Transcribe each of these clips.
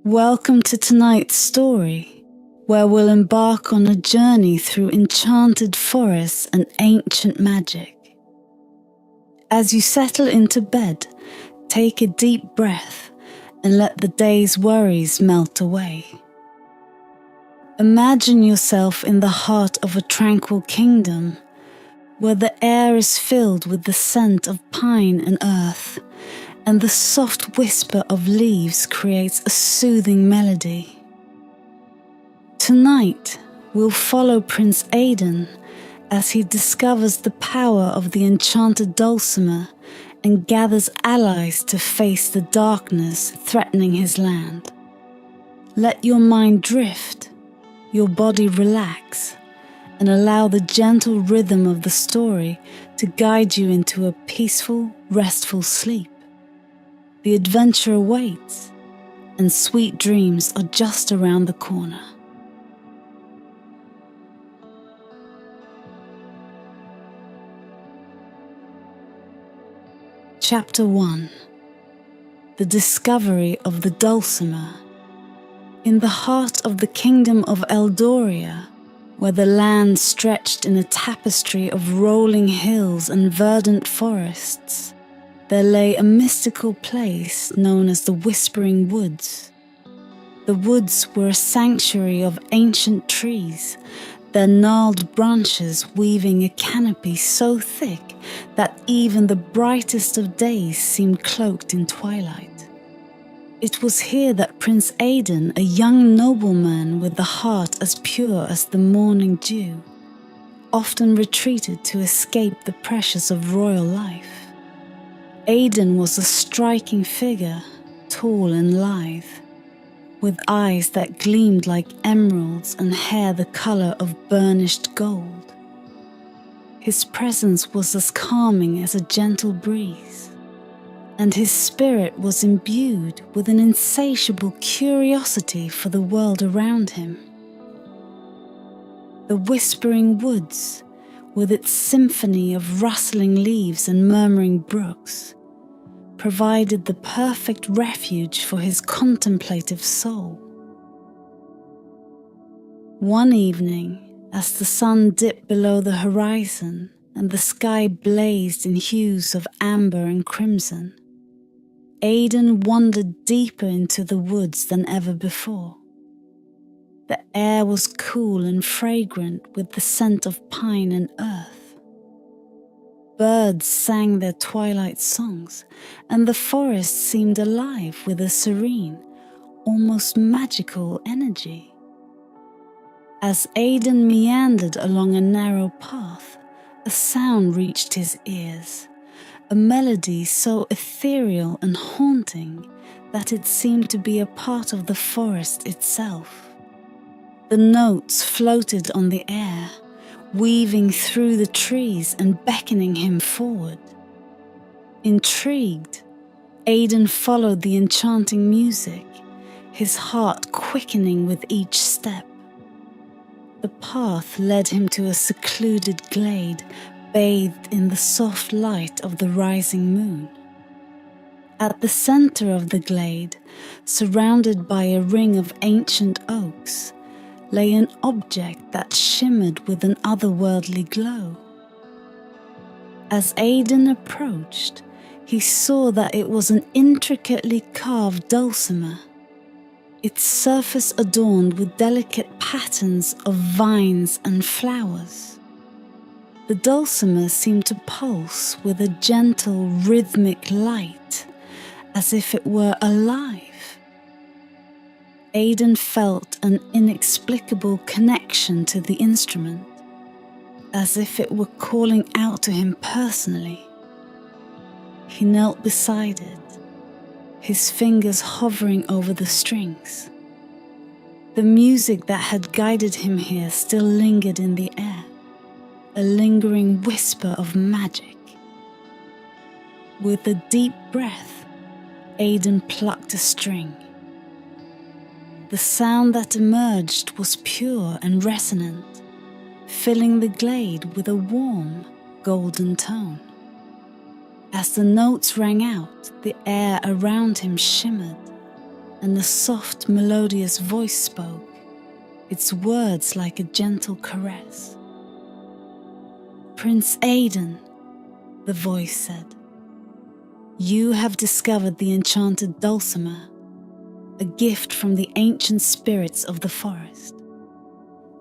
Welcome to tonight's story, where we'll embark on a journey through enchanted forests and ancient magic. As you settle into bed, take a deep breath and let the day's worries melt away. Imagine yourself in the heart of a tranquil kingdom, where the air is filled with the scent of pine and earth, and the soft whisper of leaves creates a soothing melody. Tonight, we'll follow Prince Aidan as he discovers the power of the Enchanted Dulcimer and gathers allies to face the darkness threatening his land. Let your mind drift, your body relax, and allow the gentle rhythm of the story to guide you into a peaceful, restful sleep. The adventure awaits, and sweet dreams are just around the corner. Chapter 1. The Discovery of the Dulcimer. In the heart of the kingdom of Eldoria, where the land stretched in a tapestry of rolling hills and verdant forests, there lay a mystical place known as the Whispering Woods. The woods were a sanctuary of ancient trees, their gnarled branches weaving a canopy so thick that even the brightest of days seemed cloaked in twilight. It was here that Prince Aidan, a young nobleman with a heart as pure as the morning dew, often retreated to escape the pressures of royal life. Aidan was a striking figure, tall and lithe, with eyes that gleamed like emeralds and hair the colour of burnished gold. His presence was as calming as a gentle breeze, and his spirit was imbued with an insatiable curiosity for the world around him. The Whispering Woods, with its symphony of rustling leaves and murmuring brooks, provided the perfect refuge for his contemplative soul. One evening, as the sun dipped below the horizon and the sky blazed in hues of amber and crimson, Aidan wandered deeper into the woods than ever before. The air was cool and fragrant with the scent of pine and earth. Birds sang their twilight songs, and the forest seemed alive with a serene, almost magical energy. As Aidan meandered along a narrow path, a sound reached his ears, a melody so ethereal and haunting that it seemed to be a part of the forest itself. The notes floated on the air, weaving through the trees and beckoning him forward. Intrigued, Aidan followed the enchanting music, his heart quickening with each step. The path led him to a secluded glade bathed in the soft light of the rising moon. At the center of the glade, surrounded by a ring of ancient oaks, lay an object that shimmered with an otherworldly glow. As Aidan approached, he saw that it was an intricately carved dulcimer, its surface adorned with delicate patterns of vines and flowers. The dulcimer seemed to pulse with a gentle, rhythmic light, as if it were alive. Aidan felt an inexplicable connection to the instrument, as if it were calling out to him personally. He knelt beside it, his fingers hovering over the strings. The music that had guided him here still lingered in the air, a lingering whisper of magic. With a deep breath, Aidan plucked a string. The sound that emerged was pure and resonant, filling the glade with a warm, golden tone. As the notes rang out, the air around him shimmered, and a soft, melodious voice spoke, its words like a gentle caress. "Prince Aidan," the voice said, "you have discovered the Enchanted Dulcimer, a gift from the ancient spirits of the forest.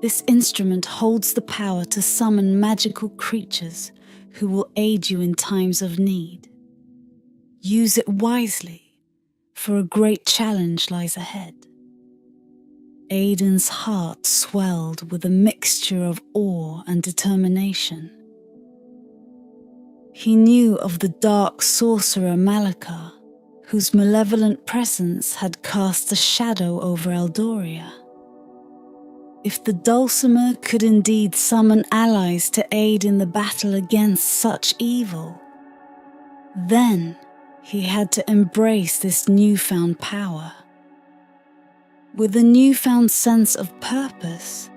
This instrument holds the power to summon magical creatures who will aid you in times of need. Use it wisely, for a great challenge lies ahead." Aidan's heart swelled with a mixture of awe and determination. He knew of the dark sorcerer Malachar, whose malevolent presence had cast a shadow over Eldoria. If the Dulcimer could indeed summon allies to aid in the battle against such evil, then he had to embrace this newfound power. With a newfound sense of purpose,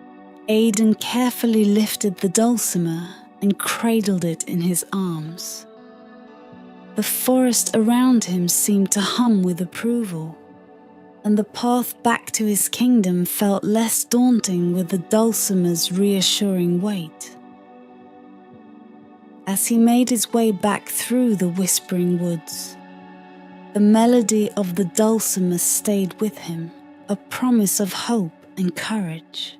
Aidan carefully lifted the Dulcimer and cradled it in his arms. The forest around him seemed to hum with approval, and the path back to his kingdom felt less daunting with the Dulcimer's reassuring weight. As he made his way back through the whispering woods, the melody of the Dulcimer stayed with him, a promise of hope and courage.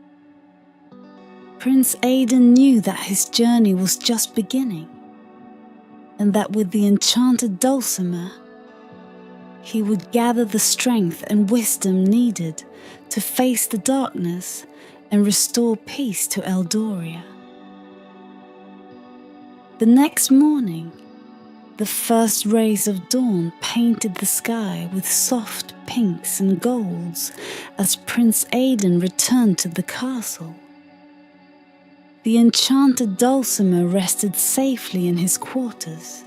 Prince Aidan knew that his journey was just beginning, and that with the Enchanted Dulcimer, he would gather the strength and wisdom needed to face the darkness and restore peace to Eldoria. The next morning, the first rays of dawn painted the sky with soft pinks and golds as Prince Aidan returned to the castle. The Enchanted Dulcimer rested safely in his quarters,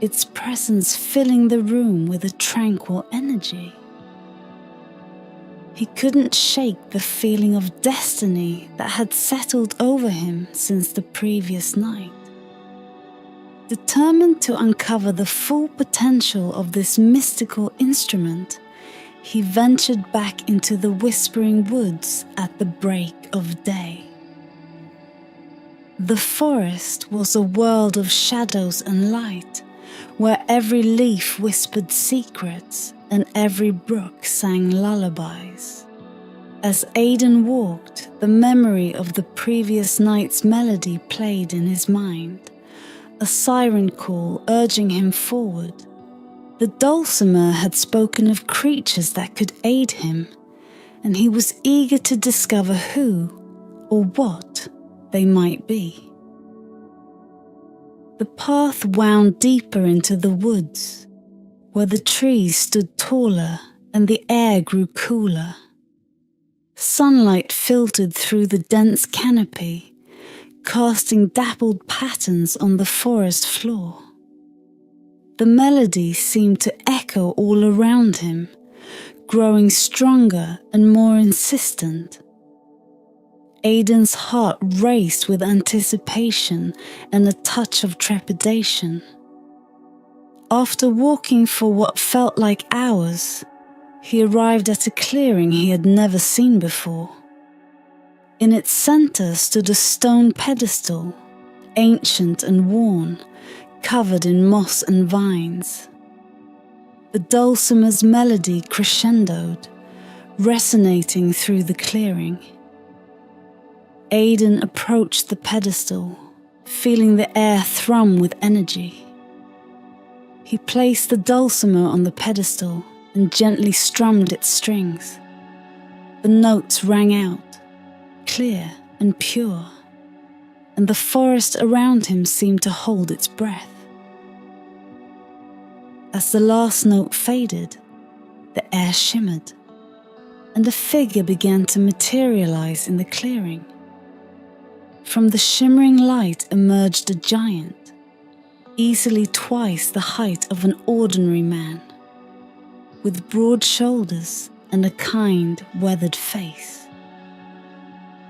its presence filling the room with a tranquil energy. He couldn't shake the feeling of destiny that had settled over him since the previous night. Determined to uncover the full potential of this mystical instrument, he ventured back into the whispering woods at the break of day. The forest was a world of shadows and light, where every leaf whispered secrets and every brook sang lullabies. As Aidan walked, the memory of the previous night's melody played in his mind, a siren call urging him forward. The Dulcimer had spoken of creatures that could aid him, and he was eager to discover who or what they might be. The path wound deeper into the woods, where the trees stood taller and the air grew cooler. Sunlight filtered through the dense canopy, casting dappled patterns on the forest floor. The melody seemed to echo all around him, growing stronger and more insistent. Aidan's heart raced with anticipation and a touch of trepidation. After walking for what felt like hours, he arrived at a clearing he had never seen before. In its center stood a stone pedestal, ancient and worn, covered in moss and vines. The Dulcimer's melody crescendoed, resonating through the clearing. Aidan approached the pedestal, feeling the air thrum with energy. He placed the Dulcimer on the pedestal and gently strummed its strings. The notes rang out, clear and pure, and the forest around him seemed to hold its breath. As the last note faded, the air shimmered, and a figure began to materialize in the clearing. From the shimmering light emerged a giant, easily twice the height of an ordinary man, with broad shoulders and a kind, weathered face.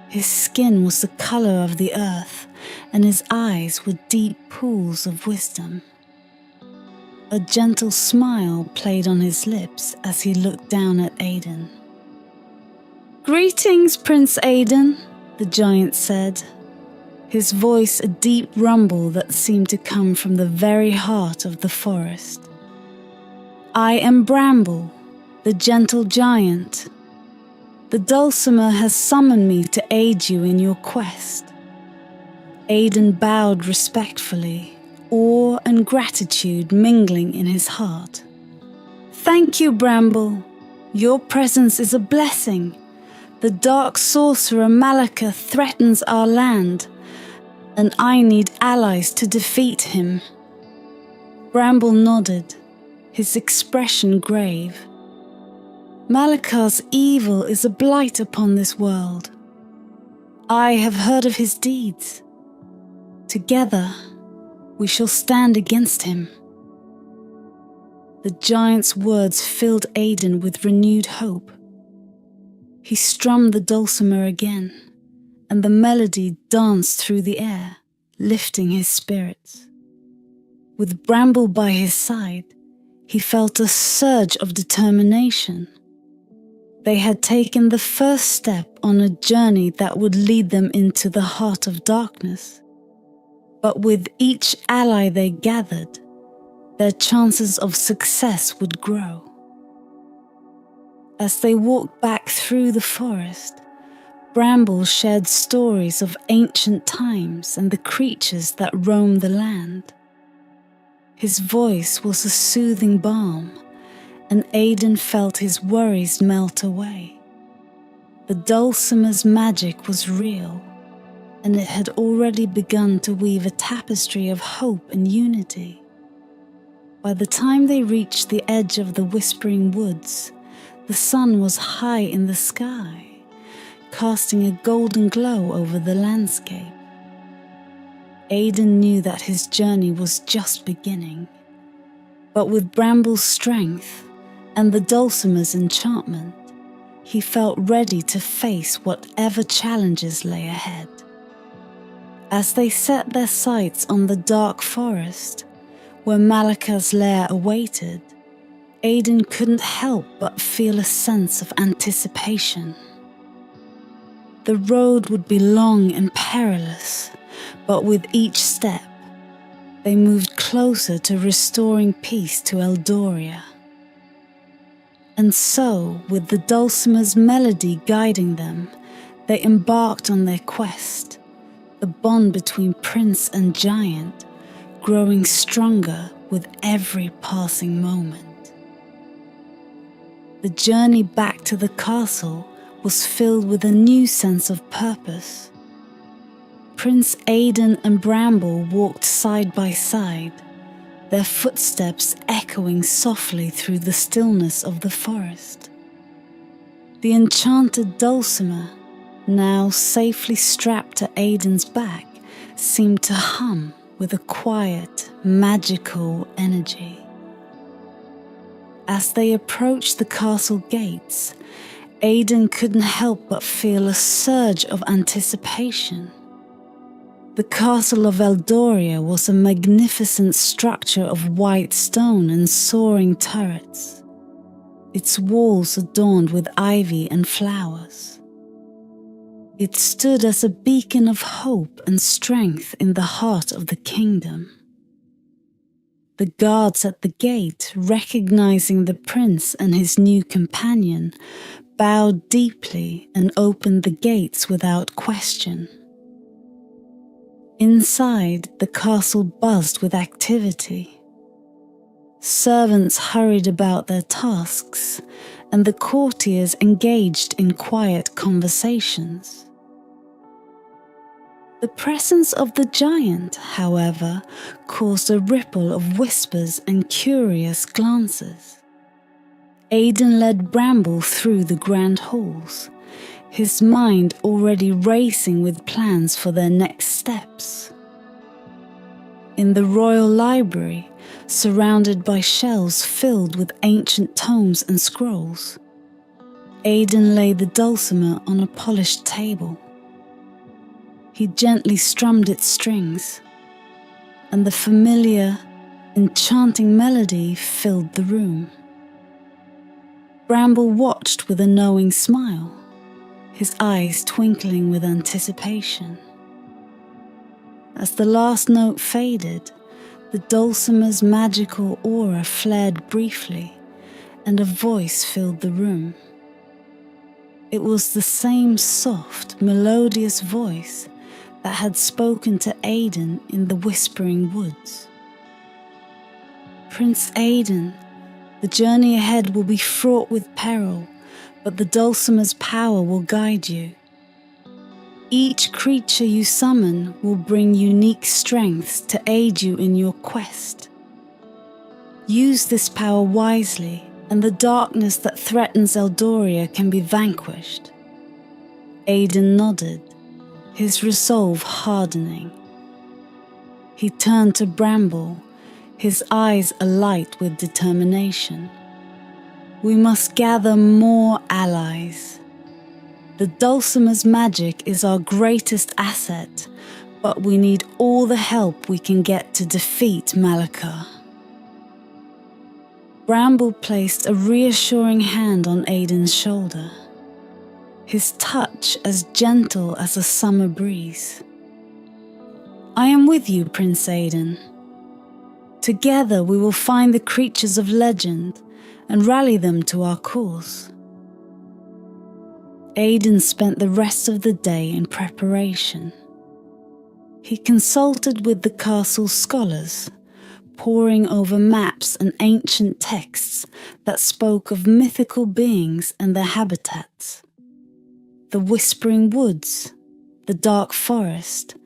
His skin was the color of the earth, and his eyes were deep pools of wisdom. A gentle smile played on his lips as he looked down at Aidan. "Greetings, Prince Aidan," the giant said, his voice a deep rumble that seemed to come from the very heart of the forest. "I am Bramble, the gentle giant. The Dulcimer has summoned me to aid you in your quest." Aidan bowed respectfully, awe and gratitude mingling in his heart. "Thank you, Bramble. Your presence is a blessing. The dark sorcerer Malachar threatens our land, and I need allies to defeat him." Bramble nodded, his expression grave. "Malachar's evil is a blight upon this world. I have heard of his deeds. Together, we shall stand against him." The giant's words filled Aidan with renewed hope. He strummed the dulcimer again, and the melody danced through the air, lifting his spirits. With Bramble by his side, he felt a surge of determination. They had taken the first step on a journey that would lead them into the heart of darkness. But with each ally they gathered, their chances of success would grow. As they walked back through the forest, Bramble shared stories of ancient times and the creatures that roamed the land. His voice was a soothing balm, and Aidan felt his worries melt away. The Dulcimer's magic was real, and it had already begun to weave a tapestry of hope and unity. By the time they reached the edge of the Whispering Woods, the sun was high in the sky, casting a golden glow over the landscape. Aidan knew that his journey was just beginning, but with Bramble's strength and the Dulcimer's enchantment, he felt ready to face whatever challenges lay ahead. As they set their sights on the dark forest, where Malachar's lair awaited, Aidan couldn't help but feel a sense of anticipation. The road would be long and perilous, but with each step, they moved closer to restoring peace to Eldoria. And so, with the Dulcimer's melody guiding them, they embarked on their quest, the bond between prince and giant growing stronger with every passing moment. The journey back to the castle was filled with a new sense of purpose. Prince Aidan and Bramble walked side by side, their footsteps echoing softly through the stillness of the forest. The enchanted Dulcimer, now safely strapped to Aidan's back, seemed to hum with a quiet, magical energy. As they approached the castle gates, Aidan couldn't help but feel a surge of anticipation. The castle of Eldoria was a magnificent structure of white stone and soaring turrets, its walls adorned with ivy and flowers. It stood as a beacon of hope and strength in the heart of the kingdom. The guards at the gate, recognizing the prince and his new companion, bowed deeply and opened the gates without question. Inside, the castle buzzed with activity. Servants hurried about their tasks, and the courtiers engaged in quiet conversations. The presence of the giant, however, caused a ripple of whispers and curious glances. Aidan led Bramble through the grand halls, his mind already racing with plans for their next steps. In the royal library, surrounded by shelves filled with ancient tomes and scrolls, Aidan laid the dulcimer on a polished table. He gently strummed its strings, and the familiar, enchanting melody filled the room. Bramble watched with a knowing smile, his eyes twinkling with anticipation. As the last note faded, the dulcimer's magical aura flared briefly, and a voice filled the room. It was the same soft, melodious voice that had spoken to Aidan in the Whispering Woods. Prince Aidan, the journey ahead will be fraught with peril, but the dulcimer's power will guide you. Each creature you summon will bring unique strengths to aid you in your quest. Use this power wisely, and the darkness that threatens Eldoria can be vanquished. Aidan nodded, his resolve hardening. He turned to Bramble, his eyes alight with determination. We must gather more allies. The dulcimer's magic is our greatest asset, but we need all the help we can get to defeat Malachar. Bramble placed a reassuring hand on Aidan's shoulder, his touch as gentle as a summer breeze. I am with you, Prince Aidan. Together we will find the creatures of legend and rally them to our cause. Aidan spent the rest of the day in preparation. He consulted with the castle's scholars, poring over maps and ancient texts that spoke of mythical beings and their habitats. The Whispering Woods, the Dark Forest,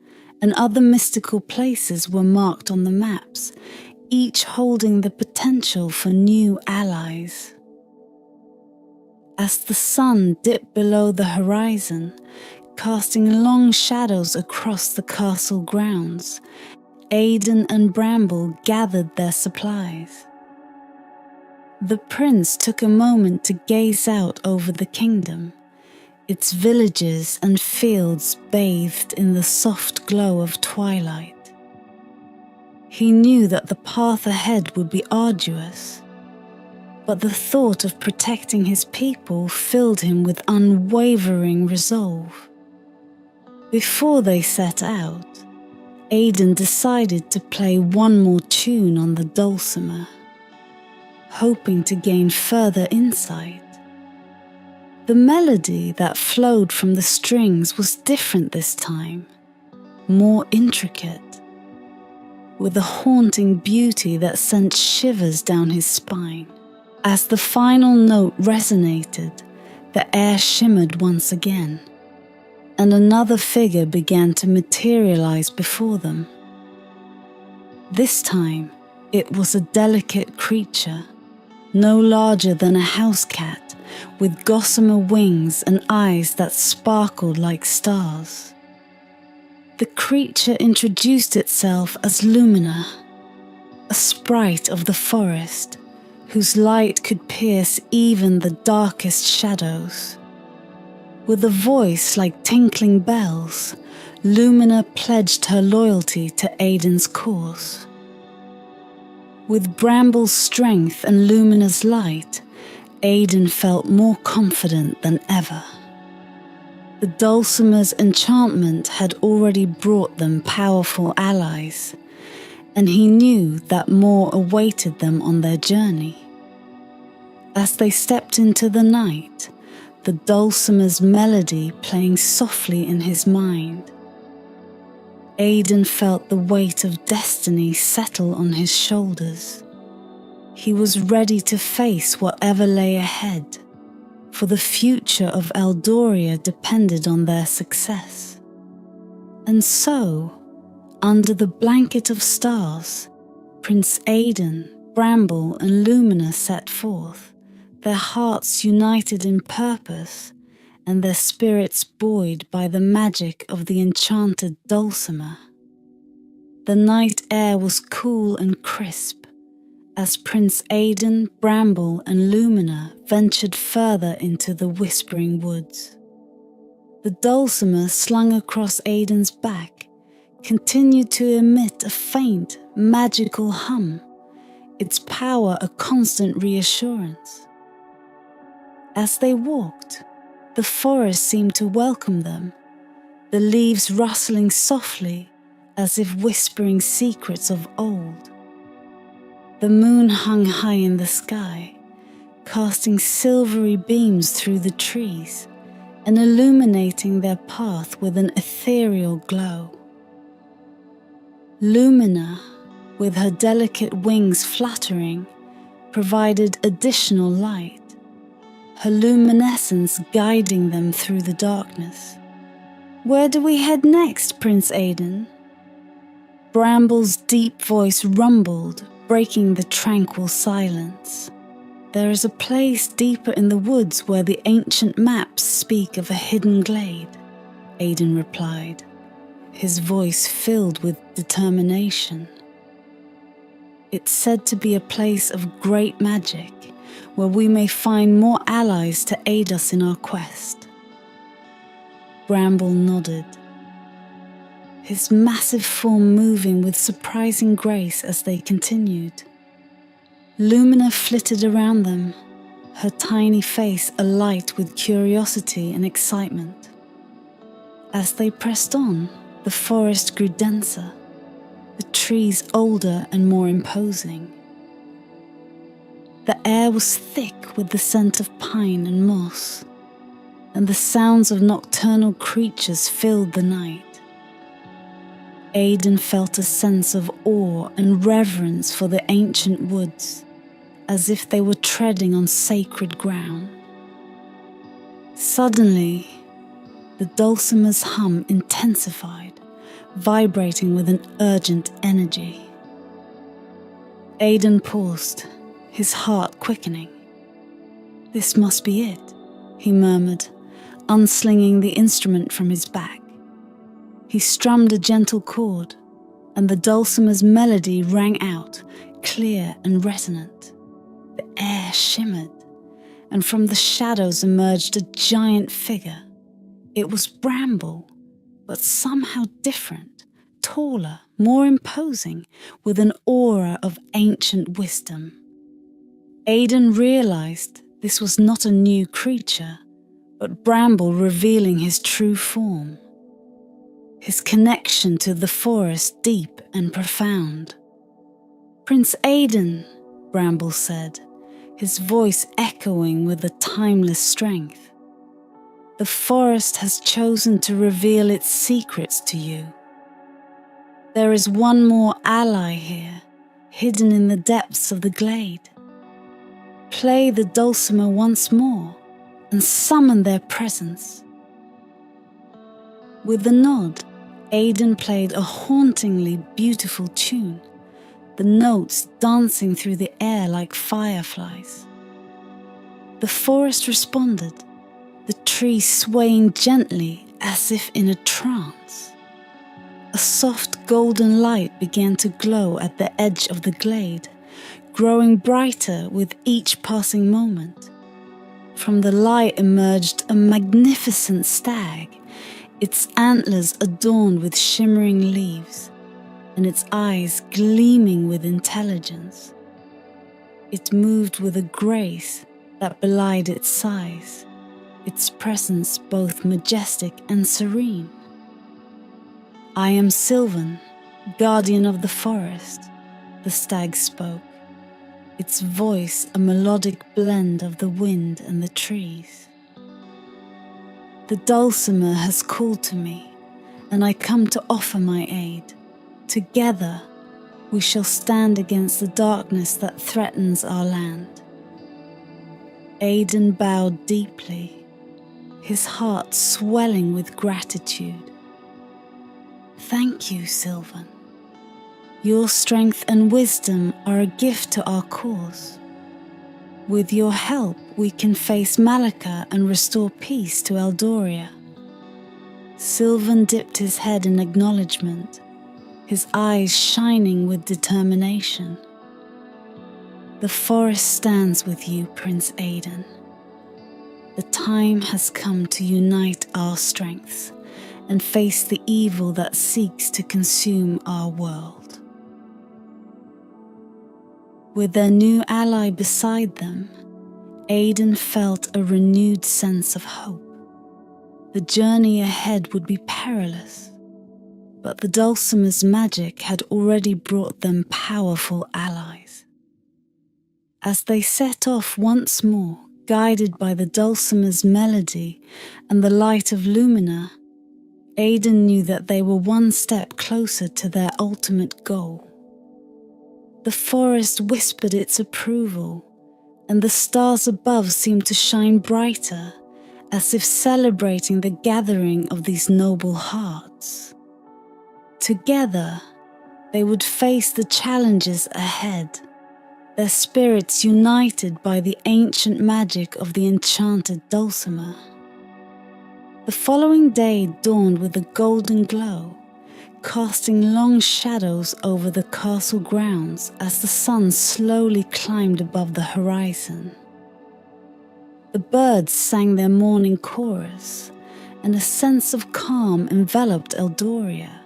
and other mystical places were marked on the maps, each holding the potential for new allies. As the sun dipped below the horizon, casting long shadows across the castle grounds, Aidan and Bramble gathered their supplies. The prince took a moment to gaze out over the kingdom, its villages and fields bathed in the soft glow of twilight. He knew that the path ahead would be arduous, but the thought of protecting his people filled him with unwavering resolve. Before they set out, Aidan decided to play one more tune on the dulcimer, hoping to gain further insight. The melody that flowed from the strings was different this time, more intricate, with a haunting beauty that sent shivers down his spine. As the final note resonated, the air shimmered once again, and another figure began to materialize before them. This time, it was a delicate creature, no larger than a house cat, with gossamer wings and eyes that sparkled like stars. The creature introduced itself as Lumina, a sprite of the forest, whose light could pierce even the darkest shadows. With a voice like tinkling bells, Lumina pledged her loyalty to Aidan's cause. With Bramble's strength and Lumina's light, Aidan felt more confident than ever. The dulcimer's enchantment had already brought them powerful allies, and he knew that more awaited them on their journey. As they stepped into the night, the dulcimer's melody playing softly in his mind, Aidan felt the weight of destiny settle on his shoulders. He was ready to face whatever lay ahead, for the future of Eldoria depended on their success. And so, under the blanket of stars, Prince Aidan, Bramble and Lumina set forth, their hearts united in purpose and their spirits buoyed by the magic of the enchanted dulcimer. The night air was cool and crisp as Prince Aidan, Bramble and Lumina ventured further into the Whispering Woods. The dulcimer slung across Aidan's back continued to emit a faint, magical hum, its power a constant reassurance. As they walked, the forest seemed to welcome them, the leaves rustling softly as if whispering secrets of old. The moon hung high in the sky, casting silvery beams through the trees and illuminating their path with an ethereal glow. Lumina, with her delicate wings fluttering, provided additional light, her luminescence guiding them through the darkness. "Where do we head next, Prince Aidan?" Bramble's deep voice rumbled, breaking the tranquil silence. "There is a place deeper in the woods where the ancient maps speak of a hidden glade," Aidan replied, his voice filled with determination. "It's said to be a place of great magic, where we may find more allies to aid us in our quest." Bramble nodded, his massive form moving with surprising grace as they continued. Lumina flitted around them, her tiny face alight with curiosity and excitement. As they pressed on, the forest grew denser, the trees older and more imposing. The air was thick with the scent of pine and moss, and the sounds of nocturnal creatures filled the night. Aidan felt a sense of awe and reverence for the ancient woods, as if they were treading on sacred ground. Suddenly, the dulcimer's hum intensified, vibrating with an urgent energy. Aidan paused, his heart quickening. "This must be it," he murmured, unslinging the instrument from his back. He strummed a gentle chord, and the dulcimer's melody rang out, clear and resonant. The air shimmered, and from the shadows emerged a giant figure. It was Bramble, but somehow different, taller, more imposing, with an aura of ancient wisdom. Aidan realized this was not a new creature, but Bramble revealing his true form. His connection to the forest deep and profound. "Prince Aidan," Bramble said, his voice echoing with a timeless strength. "The forest has chosen to reveal its secrets to you. There is one more ally here, hidden in the depths of the glade. Play the dulcimer once more and summon their presence." With a nod, Aidan played a hauntingly beautiful tune, the notes dancing through the air like fireflies. The forest responded, the trees swaying gently as if in a trance. A soft golden light began to glow at the edge of the glade, growing brighter with each passing moment. From the light emerged a magnificent stag, its antlers adorned with shimmering leaves, and its eyes gleaming with intelligence. It moved with a grace that belied its size, its presence both majestic and serene. "I am Sylvan, guardian of the forest," the stag spoke, its voice a melodic blend of the wind and the trees. "The dulcimer has called to me, and I come to offer my aid. Together, we shall stand against the darkness that threatens our land." Aidan bowed deeply, his heart swelling with gratitude. "Thank you, Sylvan. Your strength and wisdom are a gift to our cause. With your help, we can face Malachar and restore peace to Eldoria." Sylvan dipped his head in acknowledgement, his eyes shining with determination. "The forest stands with you, Prince Aidan. The time has come to unite our strengths and face the evil that seeks to consume our world." With their new ally beside them, Aidan felt a renewed sense of hope. The journey ahead would be perilous, but the Dulcimer's magic had already brought them powerful allies. As they set off once more, guided by the Dulcimer's melody and the light of Lumina, Aidan knew that they were one step closer to their ultimate goal. The forest whispered its approval, and the stars above seemed to shine brighter, as if celebrating the gathering of these noble hearts. Together, they would face the challenges ahead, their spirits united by the ancient magic of the Enchanted Dulcimer. The following day dawned with a golden glow, casting long shadows over the castle grounds as the sun slowly climbed above the horizon. The birds sang their morning chorus, and a sense of calm enveloped Eldoria.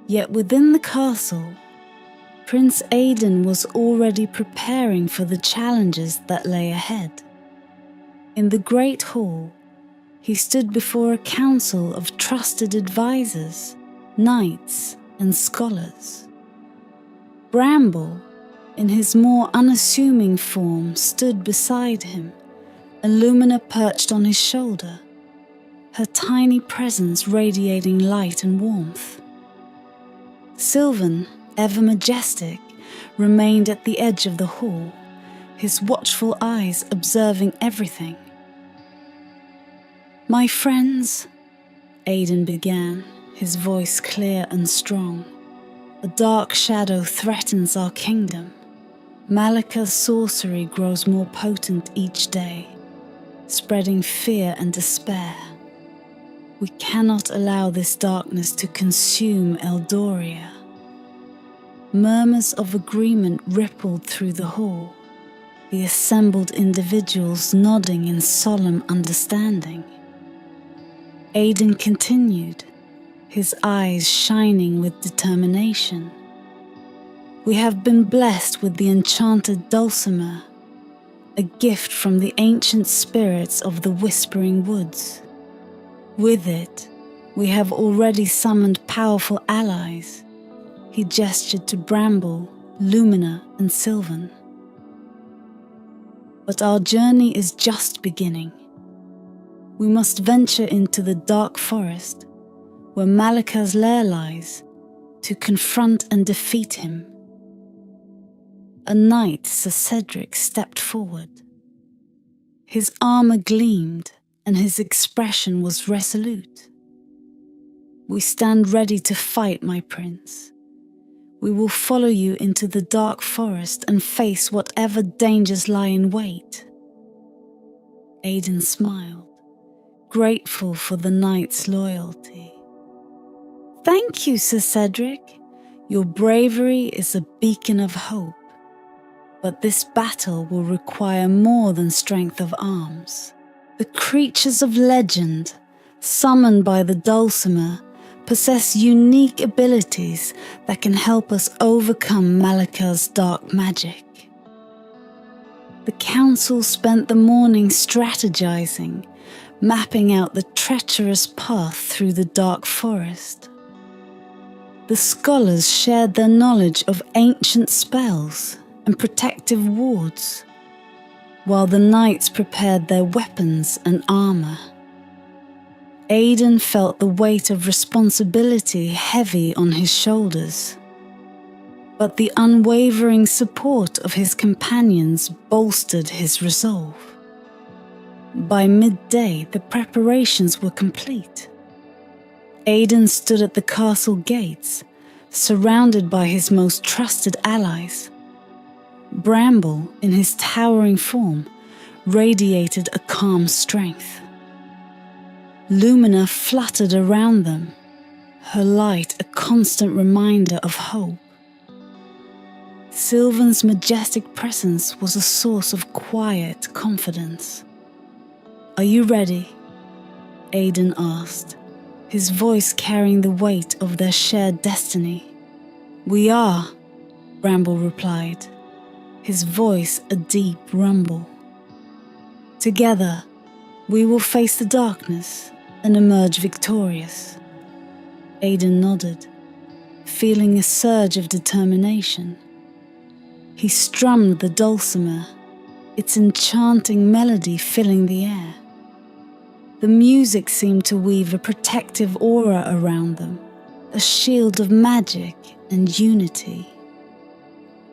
Yet within the castle, Prince Aidan was already preparing for the challenges that lay ahead. In the great hall, he stood before a council of trusted advisors, knights and scholars. Bramble, in his more unassuming form, stood beside him, and Lumina perched on his shoulder, her tiny presence radiating light and warmth. Sylvan, ever majestic, remained at the edge of the hall, his watchful eyes observing everything. "My friends," Aidan began, his voice clear and strong, "a dark shadow threatens our kingdom. Malachar's sorcery grows more potent each day, spreading fear and despair. We cannot allow this darkness to consume Eldoria." Murmurs of agreement rippled through the hall, the assembled individuals nodding in solemn understanding. Aidan continued, his eyes shining with determination. "We have been blessed with the Enchanted Dulcimer, a gift from the ancient spirits of the Whispering Woods. With it, we have already summoned powerful allies." He gestured to Bramble, Lumina, and Sylvan. "But our journey is just beginning. We must venture into the dark forest, where Malachar's lair lies, to confront and defeat him." A knight, Sir Cedric, stepped forward. His armor gleamed, and his expression was resolute. "We stand ready to fight, my prince. We will follow you into the dark forest and face whatever dangers lie in wait." Aidan smiled, grateful for the knight's loyalty. "Thank you, Sir Cedric. Your bravery is a beacon of hope. But this battle will require more than strength of arms. The creatures of legend, summoned by the Dulcimer, possess unique abilities that can help us overcome Malachar's dark magic." The council spent the morning strategizing, mapping out the treacherous path through the dark forest. The scholars shared their knowledge of ancient spells and protective wards, while the knights prepared their weapons and armor. Aidan felt the weight of responsibility heavy on his shoulders, but the unwavering support of his companions bolstered his resolve. By midday, the preparations were complete. Aidan stood at the castle gates, surrounded by his most trusted allies. Bramble, in his towering form, radiated a calm strength. Lumina fluttered around them, her light a constant reminder of hope. Sylvan's majestic presence was a source of quiet confidence. "Are you ready?" Aidan asked, his voice carrying the weight of their shared destiny. "We are," Bramble replied, his voice a deep rumble. Together, we will face the darkness and emerge victorious. Aidan nodded, feeling a surge of determination. He strummed the dulcimer, its enchanting melody filling the air. The music seemed to weave a protective aura around them, a shield of magic and unity.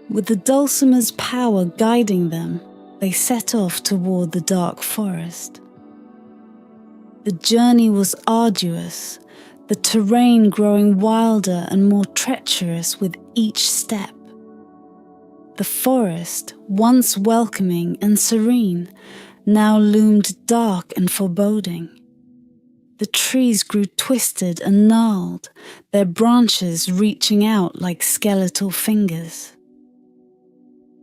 With the dulcimer's power guiding them, they set off toward the dark forest. The journey was arduous, the terrain growing wilder and more treacherous with each step. The forest, once welcoming and serene, now loomed dark and foreboding. The trees grew twisted and gnarled, their branches reaching out like skeletal fingers.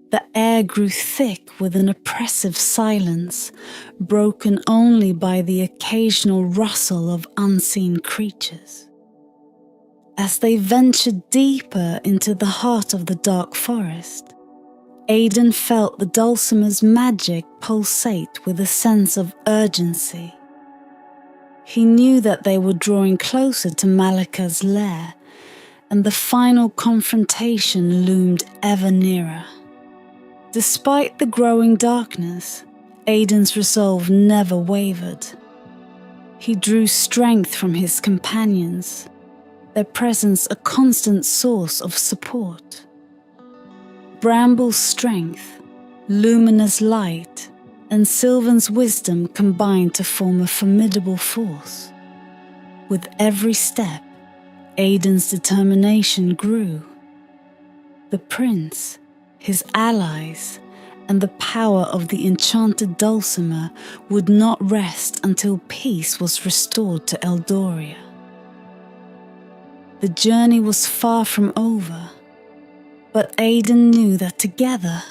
The air grew thick with an oppressive silence, broken only by the occasional rustle of unseen creatures. As they ventured deeper into the heart of the dark forest, Aidan felt the dulcimer's magic pulsate with a sense of urgency. He knew that they were drawing closer to Malachar's lair, and the final confrontation loomed ever nearer. Despite the growing darkness, Aidan's resolve never wavered. He drew strength from his companions, their presence a constant source of support. Bramble's strength, Lumina's light, and Sylvan's wisdom combined to form a formidable force. With every step, Aidan's determination grew. The prince, his allies, and the power of the enchanted dulcimer would not rest until peace was restored to Eldoria. The journey was far from over, but Aidan knew that together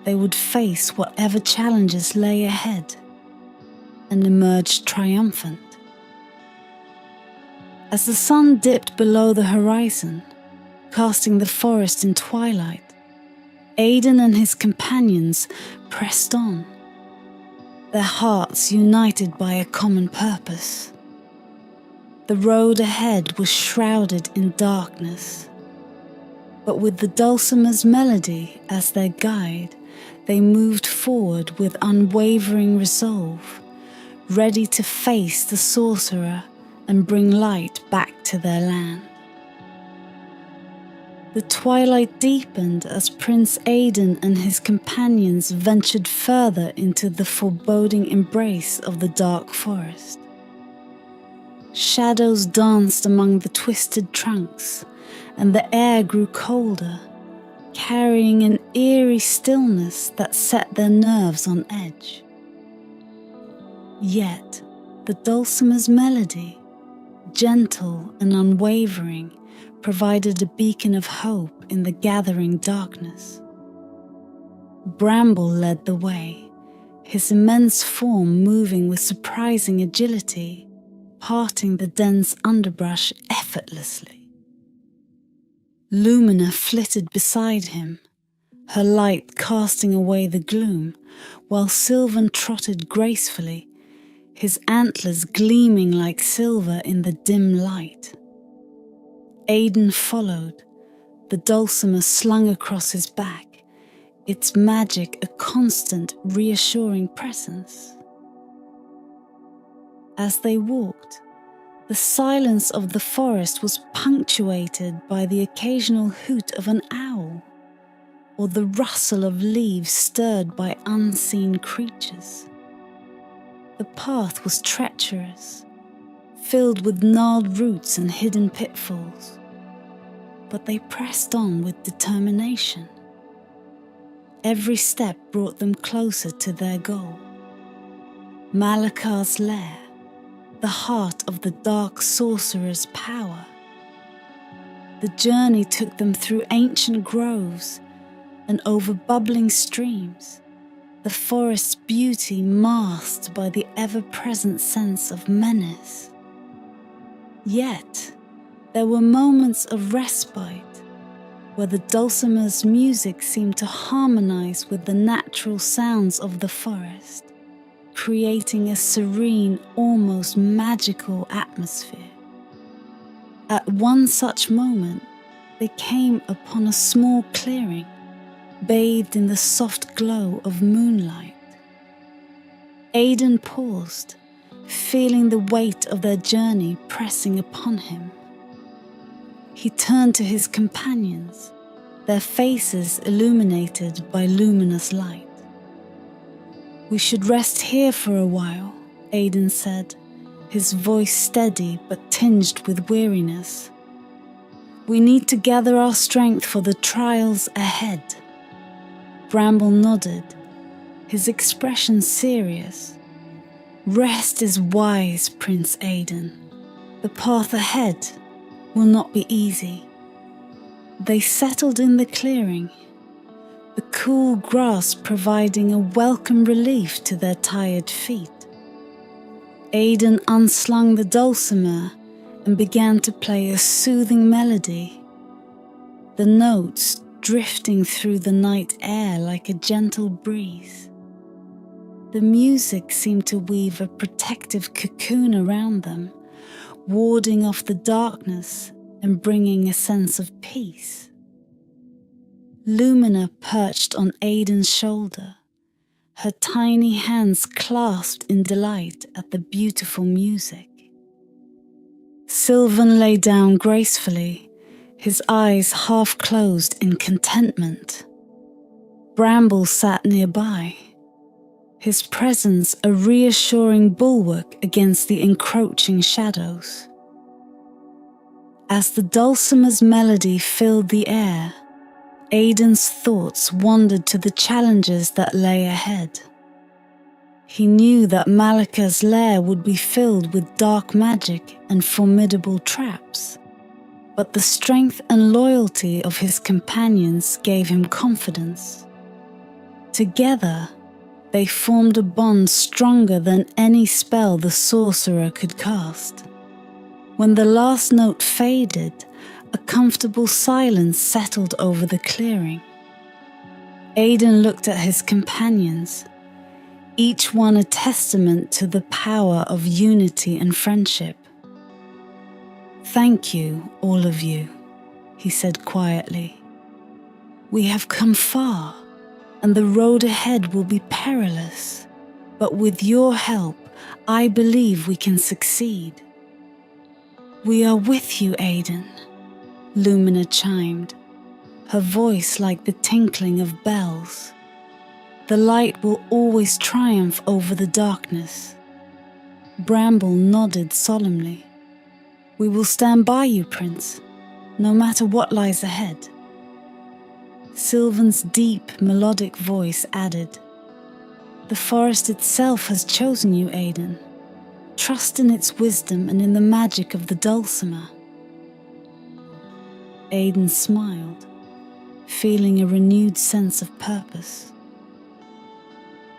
they would face whatever challenges lay ahead and emerge triumphant. As the sun dipped below the horizon, casting the forest in twilight, Aidan and his companions pressed on, their hearts united by a common purpose. The road ahead was shrouded in darkness, but with the dulcimer's melody as their guide, they moved forward with unwavering resolve, ready to face the sorcerer and bring light back to their land. The twilight deepened as Prince Aidan and his companions ventured further into the foreboding embrace of the dark forest. Shadows danced among the twisted trunks, and the air grew colder, carrying an eerie stillness that set their nerves on edge. Yet, the dulcimer's melody, gentle and unwavering, provided a beacon of hope in the gathering darkness. Bramble led the way, his immense form moving with surprising agility, parting the dense underbrush effortlessly. Lumina flitted beside him, her light casting away the gloom, while Sylvan trotted gracefully, his antlers gleaming like silver in the dim light. Aidan followed, the dulcimer slung across his back, its magic a constant, reassuring presence. As they walked, the silence of the forest was punctuated by the occasional hoot of an owl, or the rustle of leaves stirred by unseen creatures. The path was treacherous, filled with gnarled roots and hidden pitfalls, but they pressed on with determination. Every step brought them closer to their goal. Malachar's lair, the heart of the dark sorcerer's power. The journey took them through ancient groves and over bubbling streams, the forest's beauty masked by the ever-present sense of menace. Yet, there were moments of respite, where the dulcimer's music seemed to harmonize with the natural sounds of the forest, creating a serene, almost magical atmosphere. At one such moment, they came upon a small clearing, bathed in the soft glow of moonlight. Aidan paused, feeling the weight of their journey pressing upon him. He turned to his companions, their faces illuminated by luminous light. "We should rest here for a while," Aidan said, his voice steady but tinged with weariness. "We need to gather our strength for the trials ahead." Bramble nodded, his expression serious. "Rest is wise, Prince Aidan. The path ahead will not be easy." They settled in the clearing, the cool grass providing a welcome relief to their tired feet. Aidan unslung the dulcimer and began to play a soothing melody, the notes drifting through the night air like a gentle breeze. The music seemed to weave a protective cocoon around them, warding off the darkness and bringing a sense of peace. Lumina perched on Aidan's shoulder, her tiny hands clasped in delight at the beautiful music. Sylvan lay down gracefully, his eyes half closed in contentment. Bramble sat nearby, his presence a reassuring bulwark against the encroaching shadows. As the dulcimer's melody filled the air, Aidan's thoughts wandered to the challenges that lay ahead. He knew that Malachar's lair would be filled with dark magic and formidable traps, but the strength and loyalty of his companions gave him confidence. Together, they formed a bond stronger than any spell the sorcerer could cast. When the last note faded, a comfortable silence settled over the clearing. Aidan looked at his companions, each one a testament to the power of unity and friendship. "Thank you, all of you," he said quietly. "We have come far, and the road ahead will be perilous, but with your help, I believe we can succeed." "We are with you, Aidan," Lumina chimed, her voice like the tinkling of bells. "The light will always triumph over the darkness." Bramble nodded solemnly. "We will stand by you, Prince, no matter what lies ahead." Sylvan's deep, melodic voice added, "The forest itself has chosen you, Aidan. Trust in its wisdom and in the magic of the dulcimer." Aidan smiled, feeling a renewed sense of purpose.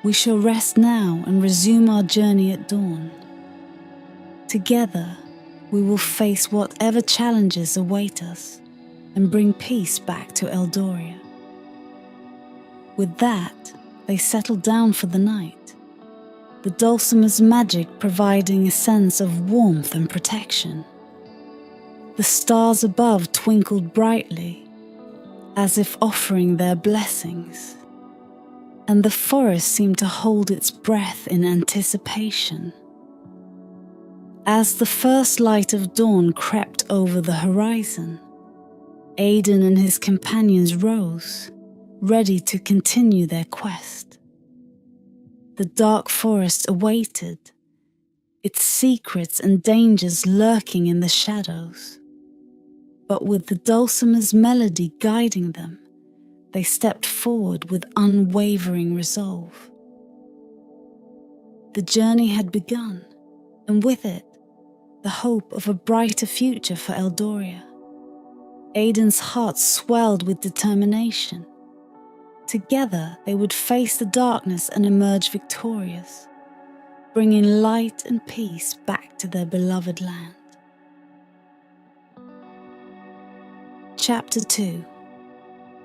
"We shall rest now and resume our journey at dawn. Together, we will face whatever challenges await us and bring peace back to Eldoria." With that, they settled down for the night, the dulcimer's magic providing a sense of warmth and protection. The stars above twinkled brightly, as if offering their blessings, and the forest seemed to hold its breath in anticipation. As the first light of dawn crept over the horizon, Aidan and his companions rose, ready to continue their quest. The dark forest awaited, its secrets and dangers lurking in the shadows. But with the dulcimer's melody guiding them, they stepped forward with unwavering resolve. The journey had begun, and with it, the hope of a brighter future for Eldoria. Aidan's heart swelled with determination. Together, they would face the darkness and emerge victorious, bringing light and peace back to their beloved land. Chapter 2.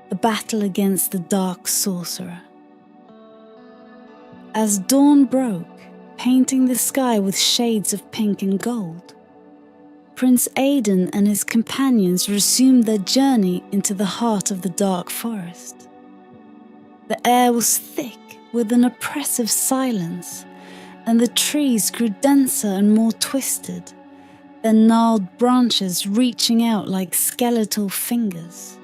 the battle against the dark sorcerer. As dawn broke, painting the sky with shades of pink and gold, Prince Aidan and his companions resumed their journey into the heart of the dark forest. The air was thick with an oppressive silence, and the trees grew denser and more twisted, their gnarled branches reaching out like skeletal fingers.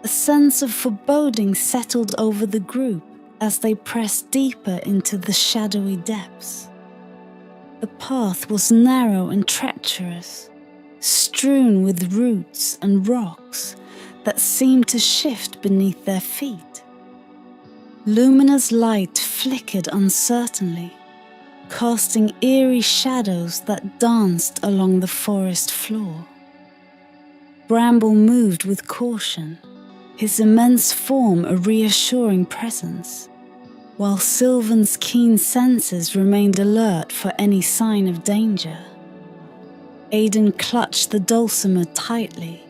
A sense of foreboding settled over the group as they pressed deeper into the shadowy depths. The path was narrow and treacherous, strewn with roots and rocks that seemed to shift beneath their feet. Lumina's light flickered uncertainly, casting eerie shadows that danced along the forest floor. Bramble moved with caution, his immense form a reassuring presence, while Sylvan's keen senses remained alert for any sign of danger. Aidan clutched the dulcimer tightly,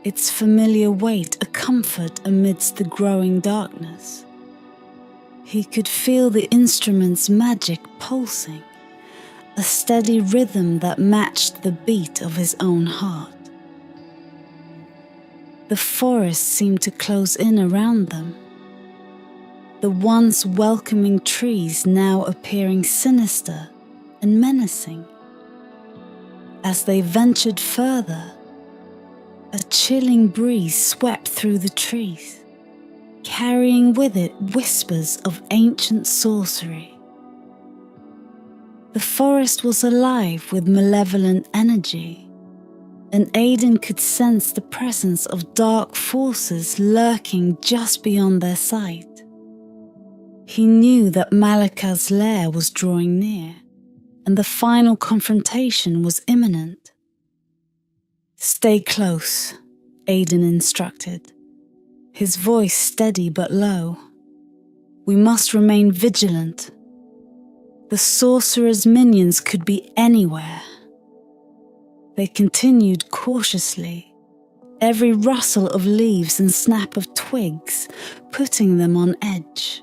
its familiar weight a comfort amidst the growing darkness. He could feel the instrument's magic pulsing, a steady rhythm that matched the beat of his own heart. The forest seemed to close in around them, the once welcoming trees now appearing sinister and menacing. As they ventured further, a chilling breeze swept through the trees, carrying with it whispers of ancient sorcery. The forest was alive with malevolent energy, and Aidan could sense the presence of dark forces lurking just beyond their sight. He knew that Malachar's lair was drawing near, and the final confrontation was imminent. "Stay close," Aidan instructed, his voice steady but low. "We must remain vigilant. The sorcerer's minions could be anywhere." They continued cautiously, every rustle of leaves and snap of twigs putting them on edge.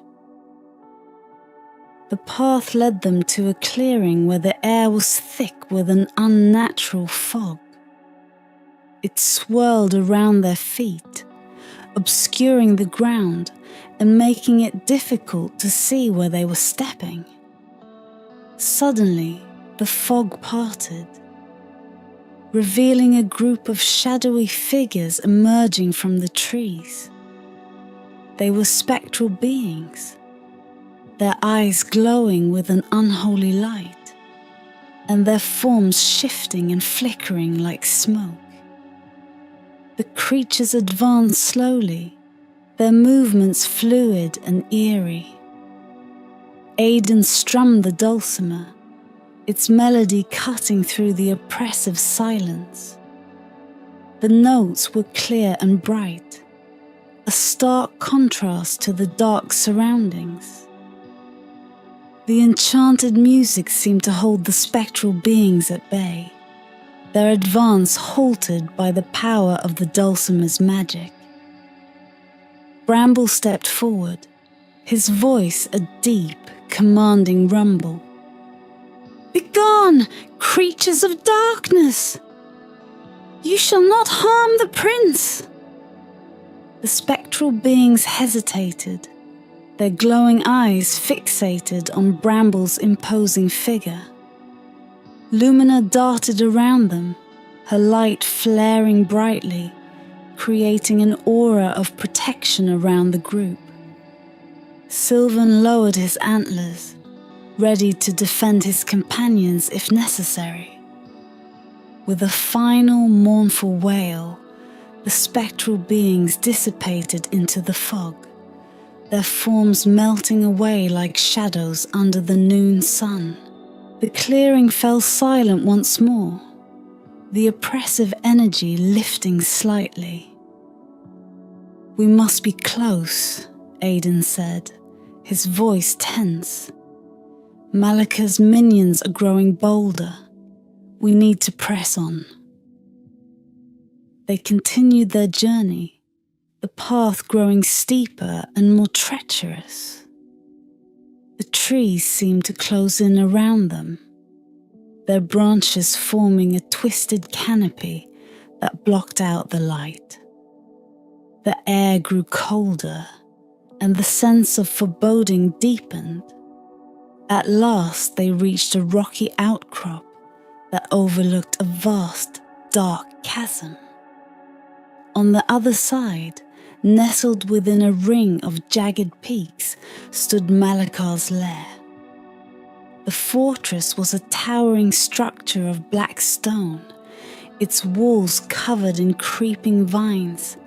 The path led them to a clearing where the air was thick with an unnatural fog. It swirled around their feet, obscuring the ground and making it difficult to see where they were stepping. Suddenly, the fog parted, revealing a group of shadowy figures emerging from the trees. They were spectral beings, their eyes glowing with an unholy light, and their forms shifting and flickering like smoke. The creatures advanced slowly, their movements fluid and eerie. Aidan strummed the dulcimer, its melody cutting through the oppressive silence. The notes were clear and bright, a stark contrast to the dark surroundings. The enchanted music seemed to hold the spectral beings at bay, their advance halted by the power of the dulcimer's magic. Bramble stepped forward, his voice a deep, commanding rumble. "Begone, creatures of darkness! You shall not harm the prince!" The spectral beings hesitated, their glowing eyes fixated on Bramble's imposing figure. Lumina darted around them, her light flaring brightly, creating an aura of protection around the group. Sylvan lowered his antlers, ready to defend his companions if necessary. With a final mournful wail, the spectral beings dissipated into the fog, their forms melting away like shadows under the noon sun. The clearing fell silent once more, the oppressive energy lifting slightly. "We must be close," Aidan said, his voice tense. "Malachar's minions are growing bolder. We need to press on." they continued their journey, the path growing steeper and more treacherous. The trees seemed to close in around them, their branches forming a twisted canopy that blocked out the light. The air grew colder, and the sense of foreboding deepened. At last they reached a rocky outcrop that overlooked a vast, dark chasm. On the other side, nestled within a ring of jagged peaks, stood Malachar's lair. The fortress was a towering structure of black stone, its walls covered in creeping vines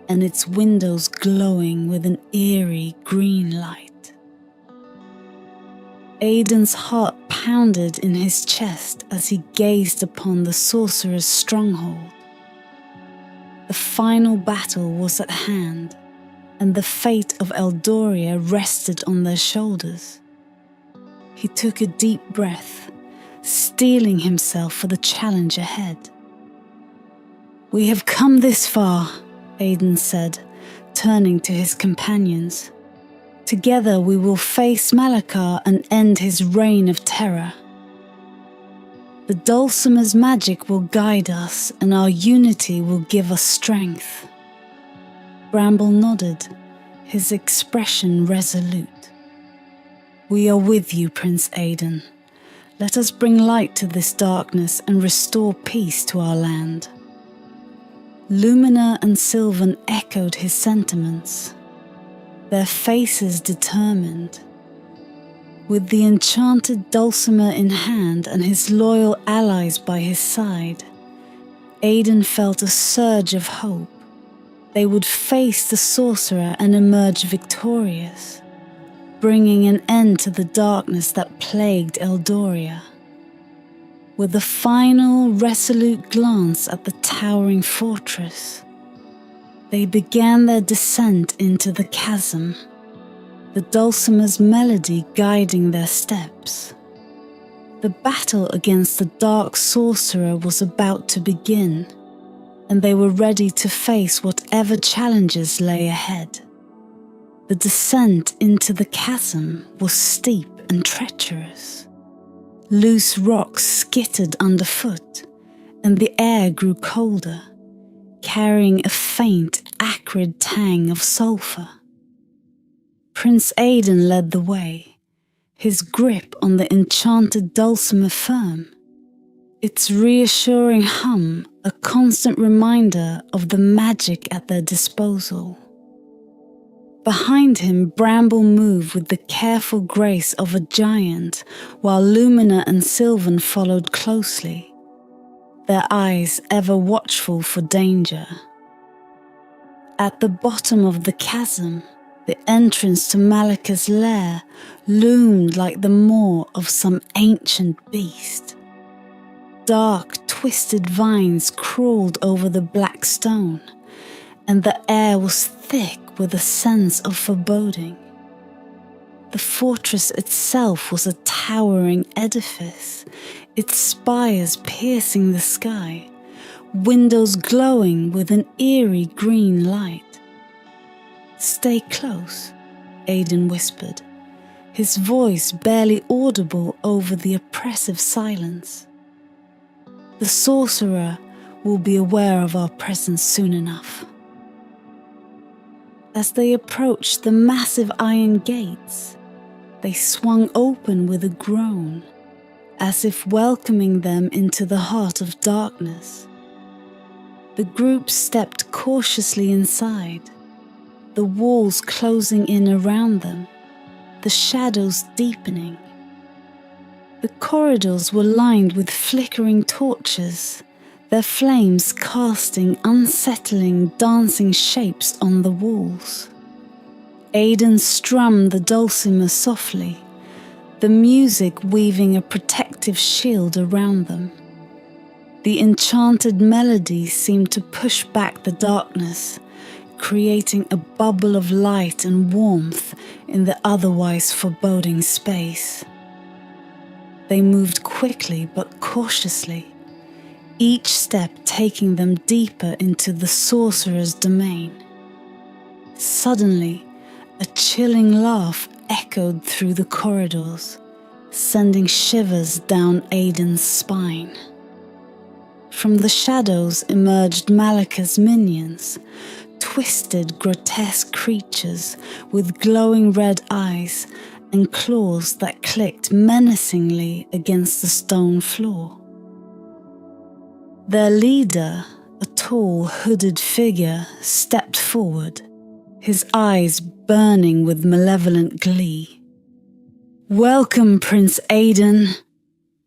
and its windows glowing with an eerie green light. Aidan's heart pounded in his chest as he gazed upon the sorcerer's stronghold. The final battle was at hand, and the fate of Eldoria rested on their shoulders. He took a deep breath, steeling himself for the challenge ahead. "We have come this far," Aidan said, turning to his companions. "Together we will face Malachar and end his reign of terror. The Dulcimer's magic will guide us, and our unity will give us strength." Bramble nodded, his expression resolute. "We are with you, Prince Aidan. Let us bring light to this darkness and restore peace to our land." Lumina and Sylvan echoed his sentiments, their faces determined. With the enchanted Dulcimer in hand and his loyal allies by his side, Aidan felt a surge of hope. They would face the sorcerer and emerge victorious, bringing an end to the darkness that plagued Eldoria. With a final, resolute glance at the towering fortress, they began their descent into the chasm, the Dulcimer's melody guiding their steps. The battle against the dark sorcerer was about to begin, and they were ready to face whatever challenges lay ahead. The descent into the chasm was steep and treacherous. Loose rocks skittered underfoot, and the air grew colder, carrying a faint, acrid tang of sulphur. Prince Aidan led the way, his grip on the enchanted Dulcimer firm, its reassuring hum a constant reminder of the magic at their disposal. Behind him, Bramble moved with the careful grace of a giant, while Lumina and Sylvan followed closely, their eyes ever watchful for danger. At the bottom of the chasm, the entrance to Malachar's lair loomed like the maw of some ancient beast. Dark, twisted vines crawled over the black stone, and the air was thick with a sense of foreboding. The fortress itself was a towering edifice, its spires piercing the sky, windows glowing with an eerie green light. "Stay close," Aidan whispered, his voice barely audible over the oppressive silence. "The sorcerer will be aware of our presence soon enough." As they approached the massive iron gates, they swung open with a groan, as if welcoming them into the heart of darkness. The group stepped cautiously inside, the walls closing in around them, the shadows deepening. The corridors were lined with flickering torches, their flames casting unsettling, dancing shapes on the walls. Aidan strummed the dulcimer softly, the music weaving a protective shield around them. The enchanted melody seemed to push back the darkness, creating a bubble of light and warmth in the otherwise foreboding space. They moved quickly but cautiously, each step taking them deeper into the sorcerer's domain. Suddenly, a chilling laugh echoed through the corridors, sending shivers down Aidan's spine. From the shadows emerged Malachar's minions, twisted, grotesque creatures with glowing red eyes and claws that clicked menacingly against the stone floor. Their leader, a tall, hooded figure, stepped forward, his eyes burning with malevolent glee. "Welcome, Prince Aidan,"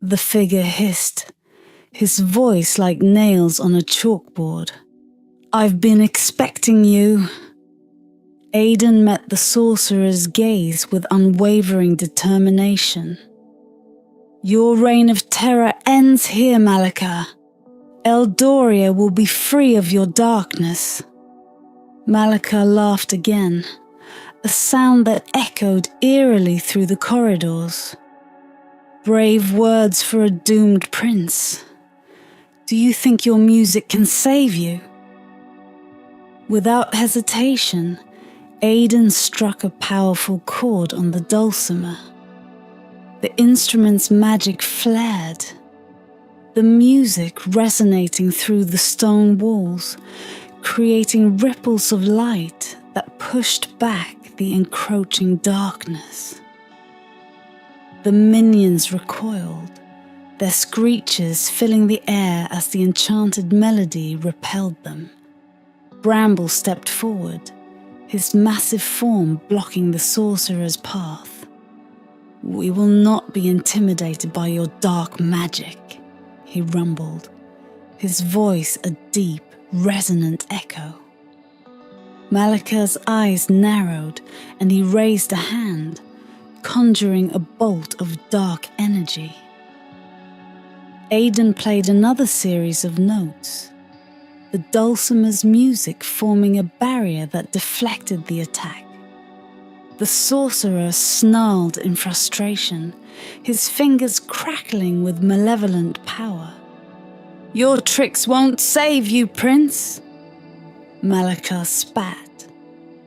the figure hissed, his voice like nails on a chalkboard. "I've been expecting you." Aidan met the sorcerer's gaze with unwavering determination. "Your reign of terror ends here, Malachar. Eldoria will be free of your darkness." Malachar laughed again, a sound that echoed eerily through the corridors. "Brave words for a doomed prince. Do you think your music can save you?" Without hesitation, Aidan struck a powerful chord on the dulcimer. The instrument's magic flared, the music resonating through the stone walls, creating ripples of light that pushed back the encroaching darkness. The minions recoiled, their screeches filling the air as the enchanted melody repelled them. Bramble stepped forward, his massive form blocking the sorcerer's path. "We will not be intimidated by your dark magic," he rumbled, his voice a deep, resonant echo. Malachar's eyes narrowed and he raised a hand, conjuring a bolt of dark energy. Aidan played another series of notes, the dulcimer's music forming a barrier that deflected the attack. The sorcerer snarled in frustration, his fingers crackling with malevolent power. "Your tricks won't save you, Prince!" Malachar spat,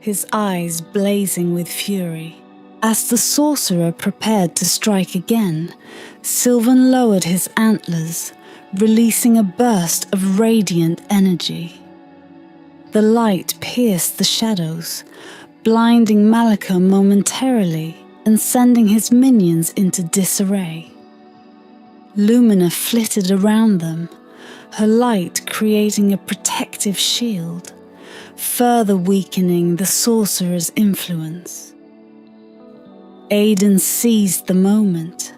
his eyes blazing with fury. As the sorcerer prepared to strike again, Sylvan lowered his antlers, releasing a burst of radiant energy. The light pierced the shadows, blinding Malachar momentarily and sending his minions into disarray. Lumina flitted around them, her light creating a protective shield, further weakening the sorcerer's influence. Aidan seized the moment,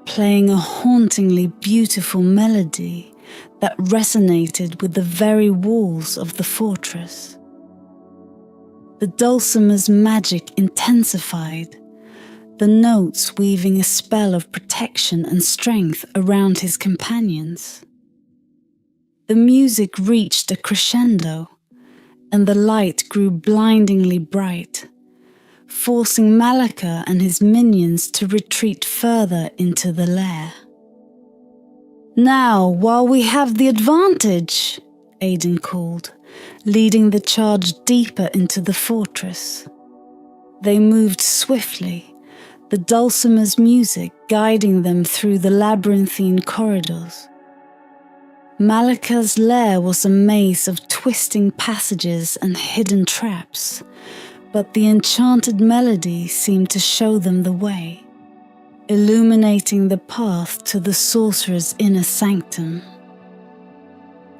playing a hauntingly beautiful melody that resonated with the very walls of the fortress. The dulcimer's magic intensified, the notes weaving a spell of protection and strength around his companions. The music reached a crescendo, and the light grew blindingly bright, forcing Malachar and his minions to retreat further into the lair. "Now, while we have the advantage," Aidan called, leading the charge deeper into the fortress. They moved swiftly, the dulcimer's music guiding them through the labyrinthine corridors. Malachar's lair was a maze of twisting passages and hidden traps, but the enchanted melody seemed to show them the way, illuminating the path to the sorcerer's inner sanctum.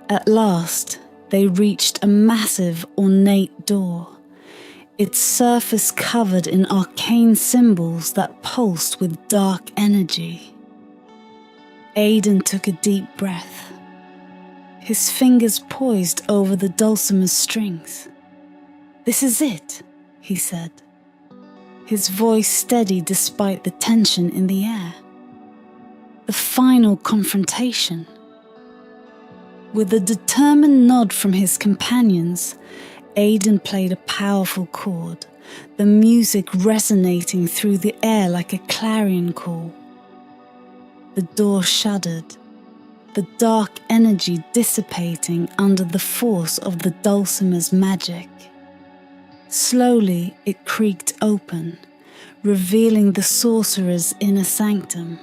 At last, they reached a massive, ornate door, its surface covered in arcane symbols that pulsed with dark energy. Aidan took a deep breath, his fingers poised over the dulcimer's strings. "This is it," he said, his voice steady despite the tension in the air. "The final confrontation." With a determined nod from his companions, Aidan played a powerful chord, the music resonating through the air like a clarion call. The door shuddered, the dark energy dissipating under the force of the Dulcimer's magic. Slowly it creaked open, revealing the sorcerer's inner sanctum,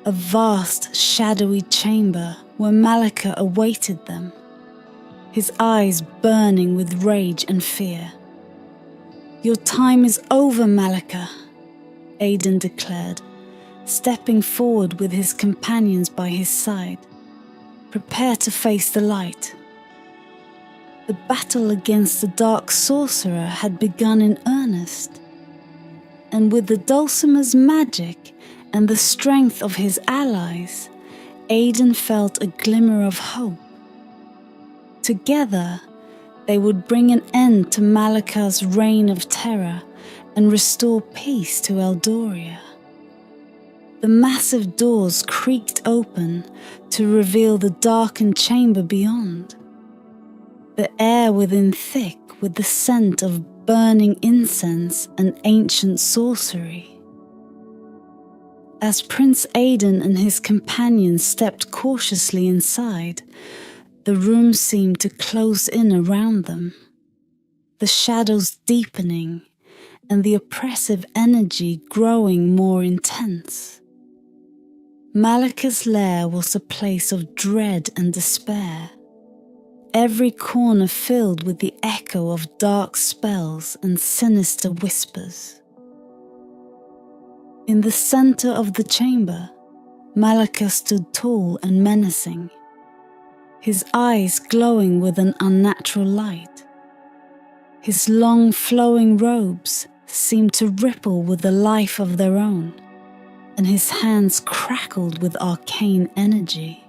a vast, shadowy chamber where Malachar awaited them, his eyes burning with rage and fear. "Your time is over, Malachar," Aidan declared, stepping forward with his companions by his side. "Prepare to face the light." The battle against the dark sorcerer had begun in earnest, and with the Dulcimer's magic and the strength of his allies, Aidan felt a glimmer of hope. Together, they would bring an end to Malachar's reign of terror and restore peace to Eldoria. The massive doors creaked open to reveal the darkened chamber beyond, the air within thick with the scent of burning incense and ancient sorcery. As Prince Aidan and his companions stepped cautiously inside, the room seemed to close in around them, the shadows deepening and the oppressive energy growing more intense. Malachar's lair was a place of dread and despair, every corner filled with the echo of dark spells and sinister whispers. In the center of the chamber, Malachar stood tall and menacing, his eyes glowing with an unnatural light. His long flowing robes seemed to ripple with a life of their own, and his hands crackled with arcane energy.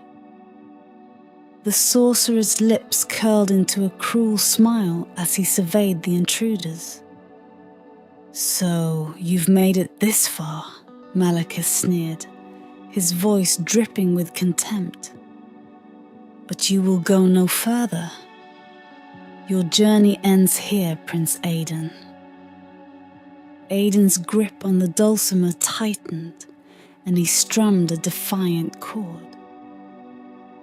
The sorcerer's lips curled into a cruel smile as he surveyed the intruders. "So, you've made it this far," Malachar sneered, his voice dripping with contempt. "But you will go no further. Your journey ends here, Prince Aidan." Aidan's grip on the dulcimer tightened, and he strummed a defiant chord.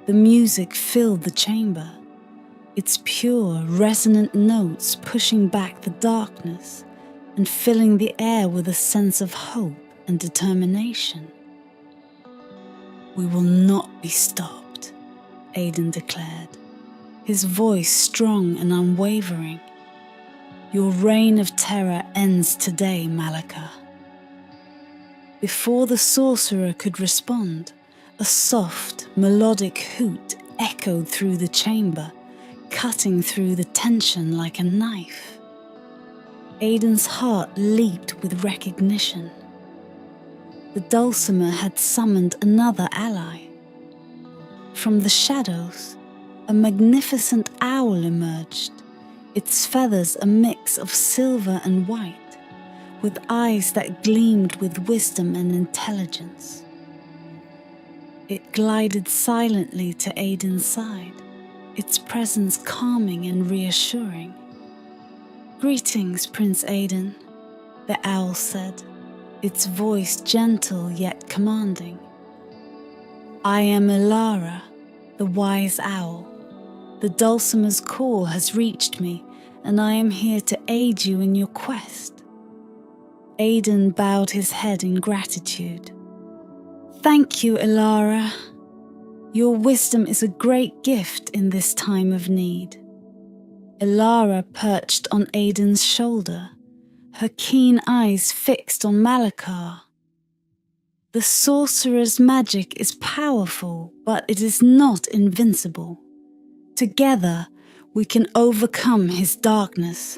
The music filled the chamber, its pure, resonant notes pushing back the darkness and filling the air with a sense of hope and determination. "We will not be stopped," Aidan declared, his voice strong and unwavering. "Your reign of terror ends today, Malachar." Before the sorcerer could respond, a soft, melodic hoot echoed through the chamber, cutting through the tension like a knife. Aidan's heart leaped with recognition. The dulcimer had summoned another ally. From the shadows, a magnificent owl emerged, its feathers a mix of silver and white, with eyes that gleamed with wisdom and intelligence. It glided silently to Aidan's side, its presence calming and reassuring. "Greetings, Prince Aidan," the owl said, its voice gentle yet commanding. "I am Elara, the wise owl. The dulcimer's call has reached me, and I am here to aid you in your quest." Aidan bowed his head in gratitude. "Thank you, Elara. Your wisdom is a great gift in this time of need." Elara perched on Aidan's shoulder, her keen eyes fixed on Malachar. "The sorcerer's magic is powerful, but it is not invincible. Together, we can overcome his darkness."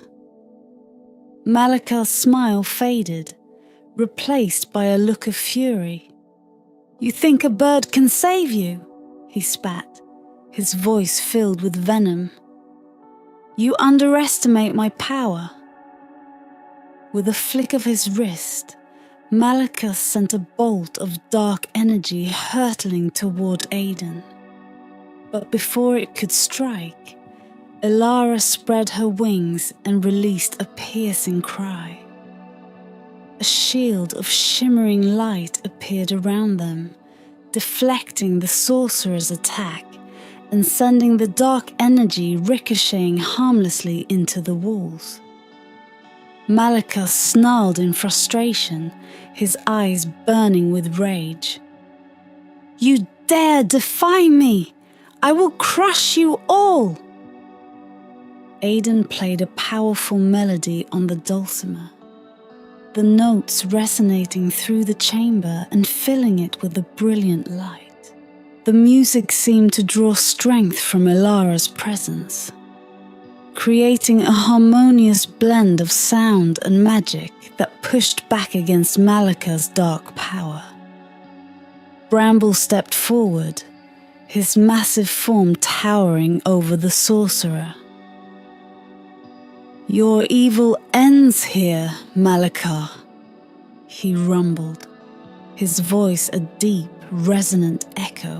Malachar's smile faded, replaced by a look of fury. "You think a bird can save you?" he spat, his voice filled with venom. "You underestimate my power." With a flick of his wrist, Malachar sent a bolt of dark energy hurtling toward Aidan. But before it could strike, Elara spread her wings and released a piercing cry. A shield of shimmering light appeared around them, deflecting the sorcerer's attack and sending the dark energy ricocheting harmlessly into the walls. Malachar snarled in frustration, his eyes burning with rage. "You dare defy me! I will crush you all!" Aidan played a powerful melody on the dulcimer, the notes resonating through the chamber and filling it with a brilliant light. The music seemed to draw strength from Elara's presence, creating a harmonious blend of sound and magic that pushed back against Malachar's dark power. Bramble stepped forward, his massive form towering over the sorcerer. "Your evil ends here, Malachar," he rumbled, his voice a deep, resonant echo.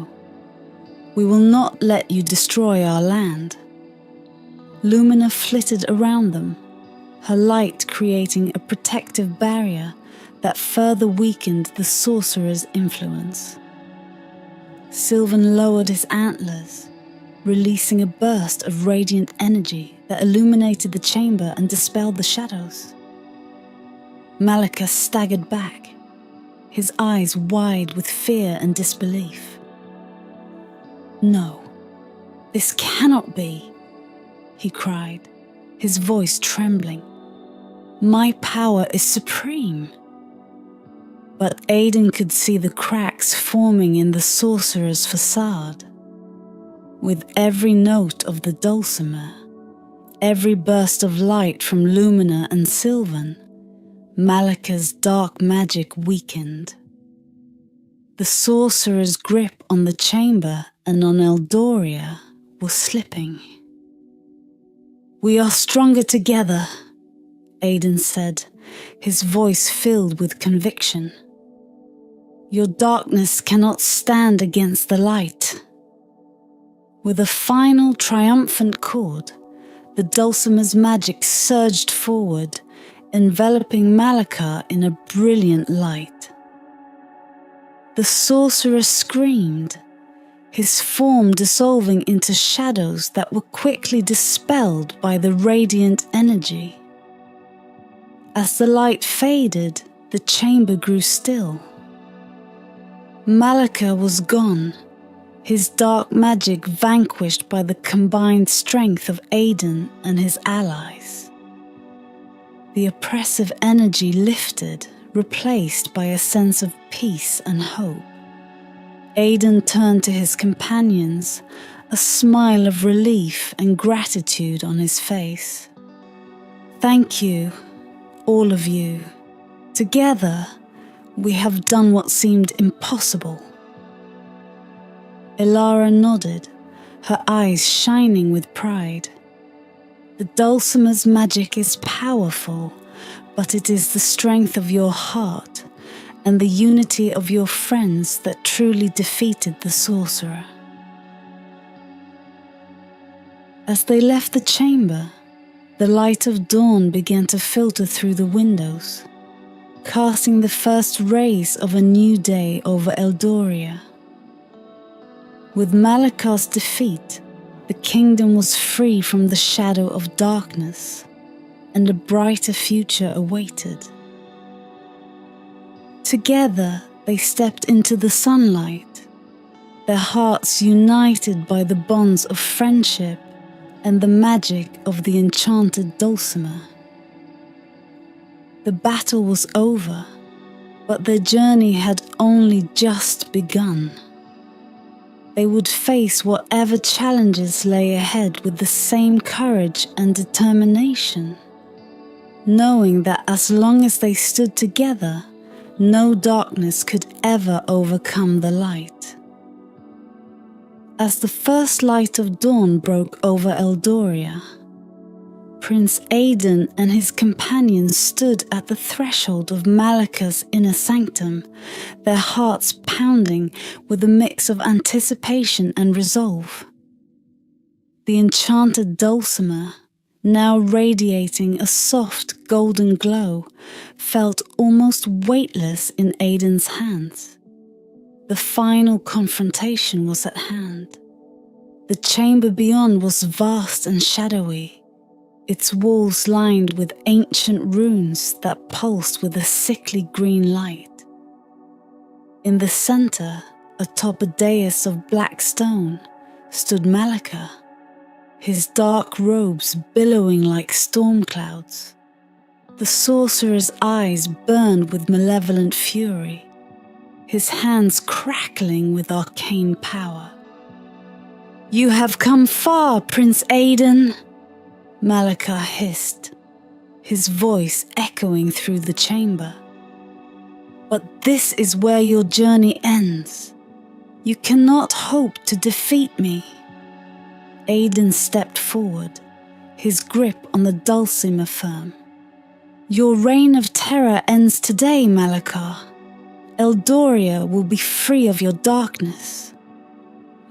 "We will not let you destroy our land." Lumina flitted around them, her light creating a protective barrier that further weakened the sorcerer's influence. Sylvan lowered his antlers, releasing a burst of radiant energy that illuminated the chamber and dispelled the shadows. Malachar staggered back, his eyes wide with fear and disbelief. "No, this cannot be," he cried, his voice trembling. "My power is supreme." But Aidan could see the cracks forming in the sorcerer's facade. With every note of the dulcimer, every burst of light from Lumina and Sylvan, Malachar's dark magic weakened. The sorcerer's grip on the chamber and on Eldoria was slipping. "We are stronger together," Aidan said, his voice filled with conviction. "Your darkness cannot stand against the light." With a final triumphant chord, the dulcimer's magic surged forward, enveloping Malachar in a brilliant light. The sorcerer screamed, his form dissolving into shadows that were quickly dispelled by the radiant energy. As the light faded, the chamber grew still. Malachar was gone, his dark magic vanquished by the combined strength of Aidan and his allies. The oppressive energy lifted, replaced by a sense of peace and hope. Aidan turned to his companions, a smile of relief and gratitude on his face. "Thank you, all of you. Together, we have done what seemed impossible." Elara nodded, her eyes shining with pride. "The dulcimer's magic is powerful, but it is the strength of your heart and the unity of your friends that truly defeated the sorcerer." As they left the chamber, the light of dawn began to filter through the windows, casting the first rays of a new day over Eldoria. With Malachar's defeat, the kingdom was free from the shadow of darkness, and a brighter future awaited. Together, they stepped into the sunlight, their hearts united by the bonds of friendship and the magic of the enchanted dulcimer. The battle was over, but their journey had only just begun. They would face whatever challenges lay ahead with the same courage and determination, knowing that as long as they stood together, no darkness could ever overcome the light. As the first light of dawn broke over Eldoria, Prince Aidan and his companions stood at the threshold of Malachar's inner sanctum, their hearts pounding with a mix of anticipation and resolve. The enchanted dulcimer, now radiating a soft golden glow, felt almost weightless in Aidan's hands. The final confrontation was at hand. The chamber beyond was vast and shadowy, its walls lined with ancient runes that pulsed with a sickly green light. In the center, atop a dais of black stone, stood Malachar, his dark robes billowing like storm clouds. The sorcerer's eyes burned with malevolent fury, his hands crackling with arcane power. "You have come far, Prince Aidan," Malachar hissed, his voice echoing through the chamber. "But this is where your journey ends. You cannot hope to defeat me." Aidan stepped forward, his grip on the dulcimer firm. "Your reign of terror ends today, Malachar. Eldoria will be free of your darkness."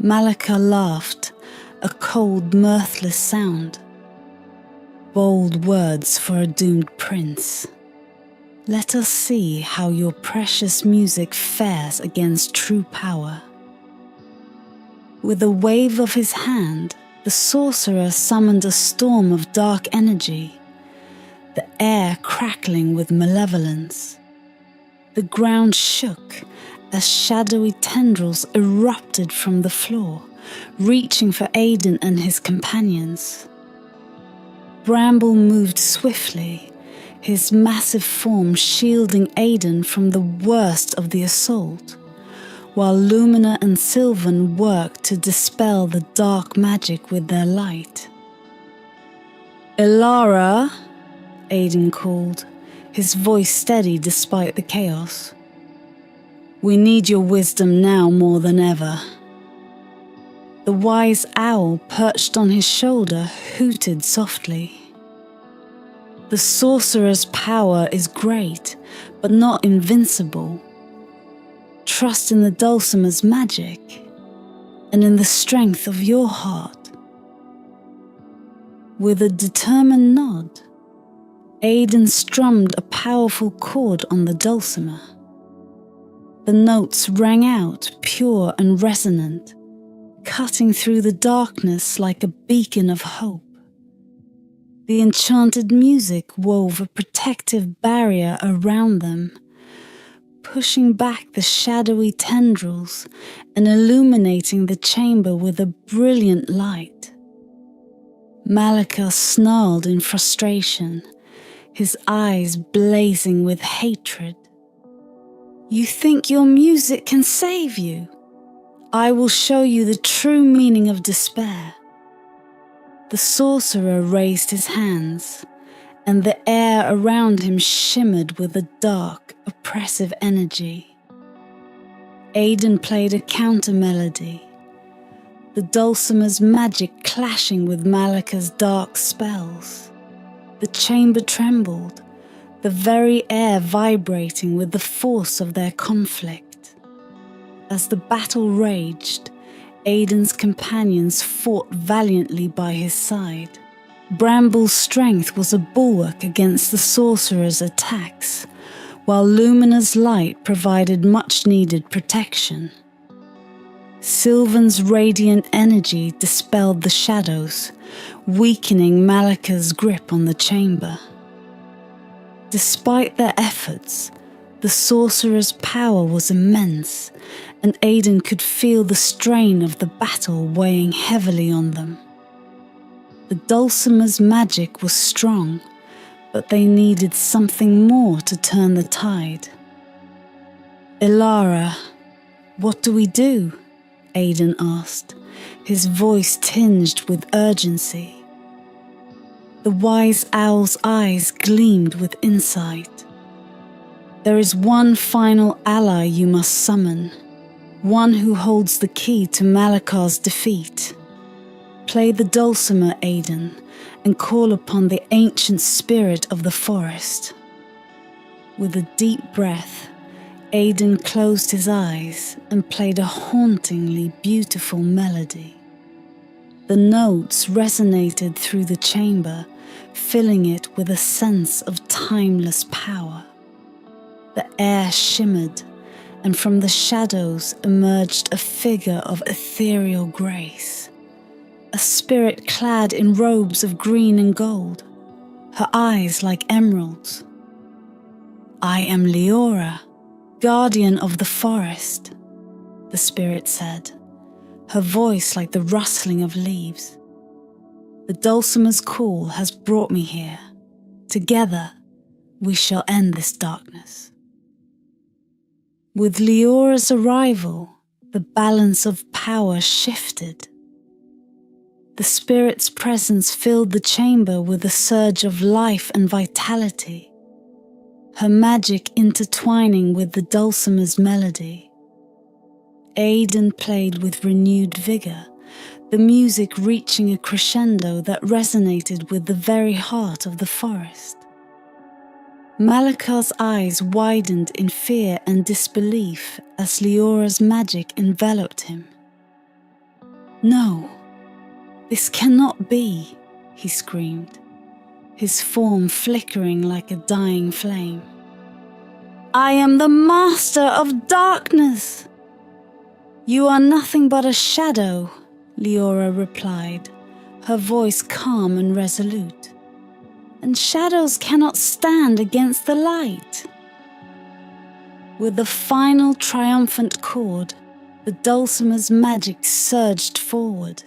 Malachar laughed, a cold, mirthless sound. "Bold words for a doomed prince. Let us see how your precious music fares against true power." With a wave of his hand, the sorcerer summoned a storm of dark energy, the air crackling with malevolence. The ground shook as shadowy tendrils erupted from the floor, reaching for Aidan and his companions. Bramble moved swiftly, his massive form shielding Aidan from the worst of the assault, while Lumina and Sylvan worked to dispel the dark magic with their light. "Elara," Aidan called, his voice steady despite the chaos. "We need your wisdom now more than ever." The wise owl perched on his shoulder hooted softly. "The sorcerer's power is great, but not invincible. Trust in the dulcimer's magic, and in the strength of your heart." With a determined nod, Aidan strummed a powerful chord on the dulcimer. The notes rang out, pure and resonant, cutting through the darkness like a beacon of hope. The enchanted music wove a protective barrier around them, pushing back the shadowy tendrils and illuminating the chamber with a brilliant light. Malachar snarled in frustration, his eyes blazing with hatred. "You think your music can save you? I will show you the true meaning of despair." The sorcerer raised his hands, and the air around him shimmered with a dark, oppressive energy. Aidan played a counter-melody, the dulcimer's magic clashing with Malachar's dark spells. The chamber trembled, the very air vibrating with the force of their conflict. As the battle raged, Aidan's companions fought valiantly by his side. Bramble's strength was a bulwark against the sorcerer's attacks, while Lumina's light provided much-needed protection. Sylvan's radiant energy dispelled the shadows, weakening Malachar's grip on the chamber. Despite their efforts, the sorcerer's power was immense, and Aidan could feel the strain of the battle weighing heavily on them. The dulcimer's magic was strong, but they needed something more to turn the tide. "Elara, what do we do?" Aidan asked, his voice tinged with urgency. The wise owl's eyes gleamed with insight. "There is one final ally you must summon, one who holds the key to Malachar's defeat. Play the dulcimer, Aidan, and call upon the ancient spirit of the forest." With a deep breath, Aidan closed his eyes and played a hauntingly beautiful melody. The notes resonated through the chamber, filling it with a sense of timeless power. The air shimmered, and from the shadows emerged a figure of ethereal grace, a spirit clad in robes of green and gold, her eyes like emeralds. "I am Liora, guardian of the forest," the spirit said, her voice like the rustling of leaves. "The Dulcimer's call has brought me here. Together, we shall end this darkness." With Liora's arrival, the balance of power shifted. The spirit's presence filled the chamber with a surge of life and vitality, her magic intertwining with the Dulcimer's melody. Aidan played with renewed vigor, the music reaching a crescendo that resonated with the very heart of the forest. Malachar's eyes widened in fear and disbelief as Liora's magic enveloped him. "No, this cannot be," he screamed, his form flickering like a dying flame. "I am the master of darkness!" "You are nothing but a shadow," Liora replied, her voice calm and resolute. "And shadows cannot stand against the light." With the final triumphant chord, the Dulcimer's magic surged forward,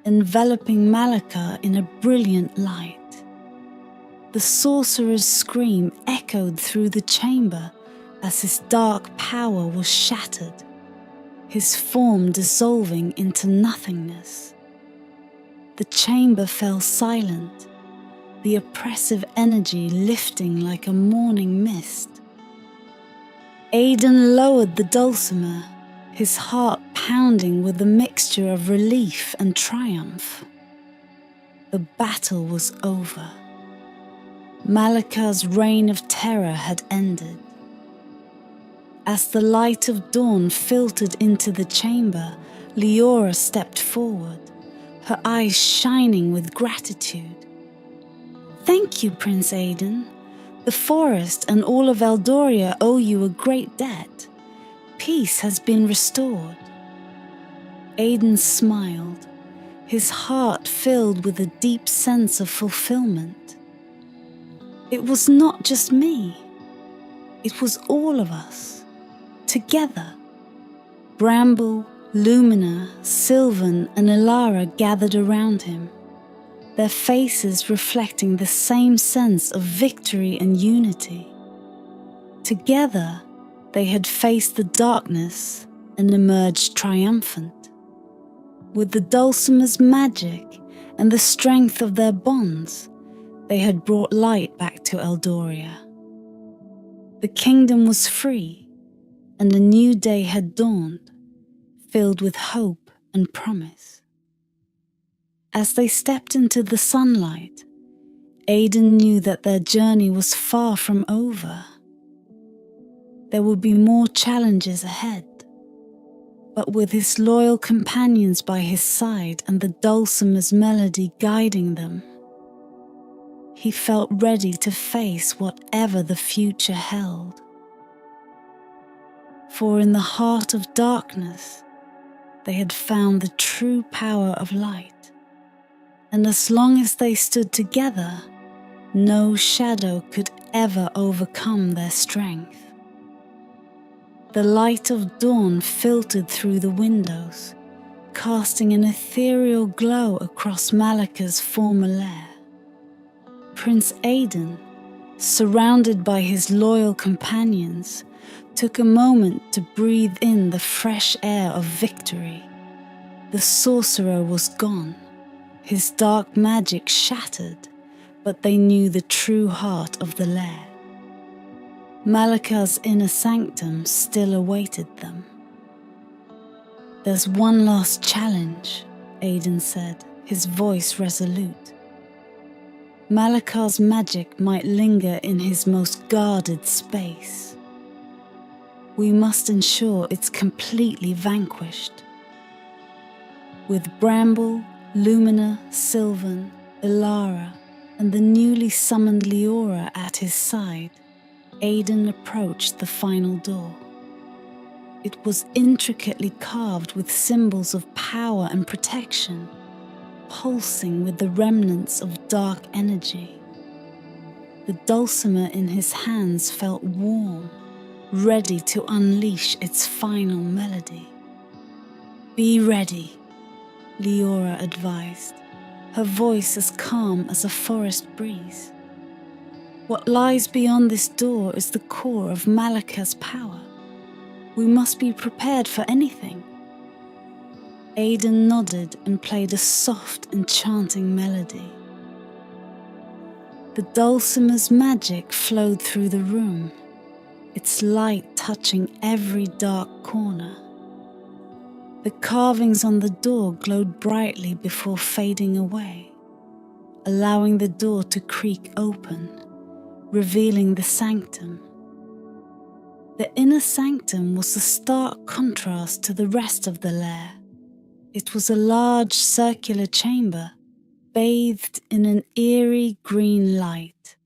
enveloping Malachar in a brilliant light. The sorcerer's scream echoed through the chamber as his dark power was shattered, his form dissolving into nothingness. The chamber fell silent, the oppressive energy lifting like a morning mist. Aidan lowered the dulcimer, his heart pounding with a mixture of relief and triumph. The battle was over. Malachar's reign of terror had ended. As the light of dawn filtered into the chamber, Liora stepped forward, her eyes shining with gratitude. "Thank you, Prince Aidan. The forest and all of Eldoria owe you a great debt. Peace has been restored." Aidan smiled, his heart filled with a deep sense of fulfillment. It was not just me. It was all of us, together. Bramble, Lumina, Sylvan, and Elara gathered around him, their faces reflecting the same sense of victory and unity. Together, they had faced the darkness and emerged triumphant. With the Dulcimer's magic and the strength of their bonds, they had brought light back to Eldoria. The kingdom was free, and a new day had dawned, filled with hope and promise. As they stepped into the sunlight, Aidan knew that their journey was far from over. There would be more challenges ahead, but with his loyal companions by his side and the dulcimer's melody guiding them, he felt ready to face whatever the future held. For in the heart of darkness, they had found the true power of light. And as long as they stood together, no shadow could ever overcome their strength. The light of dawn filtered through the windows, casting an ethereal glow across Malachar's former lair. Prince Aidan, surrounded by his loyal companions, took a moment to breathe in the fresh air of victory. The sorcerer was gone, his dark magic shattered, but they knew the true heart of the lair. Malachar's inner sanctum still awaited them. "There's one last challenge," Aidan said, his voice resolute. Malachar's magic might linger in his most guarded space. We must ensure it's completely vanquished. With Bramble, Lumina, Sylvan, Elara, and the newly summoned Liora at his side, Aidan approached the final door. It was intricately carved with symbols of power and protection, pulsing with the remnants of dark energy. The dulcimer in his hands felt warm, ready to unleash its final melody. "Be ready," Liora advised, her voice as calm as a forest breeze. "What lies beyond this door is the core of Malachar's power. We must be prepared for anything." Aidan nodded and played a soft, enchanting melody. The dulcimer's magic flowed through the room, its light touching every dark corner. The carvings on the door glowed brightly before fading away, allowing the door to creak open, revealing the sanctum. The inner sanctum was a stark contrast to the rest of the lair. It was a large circular chamber, bathed in an eerie green light.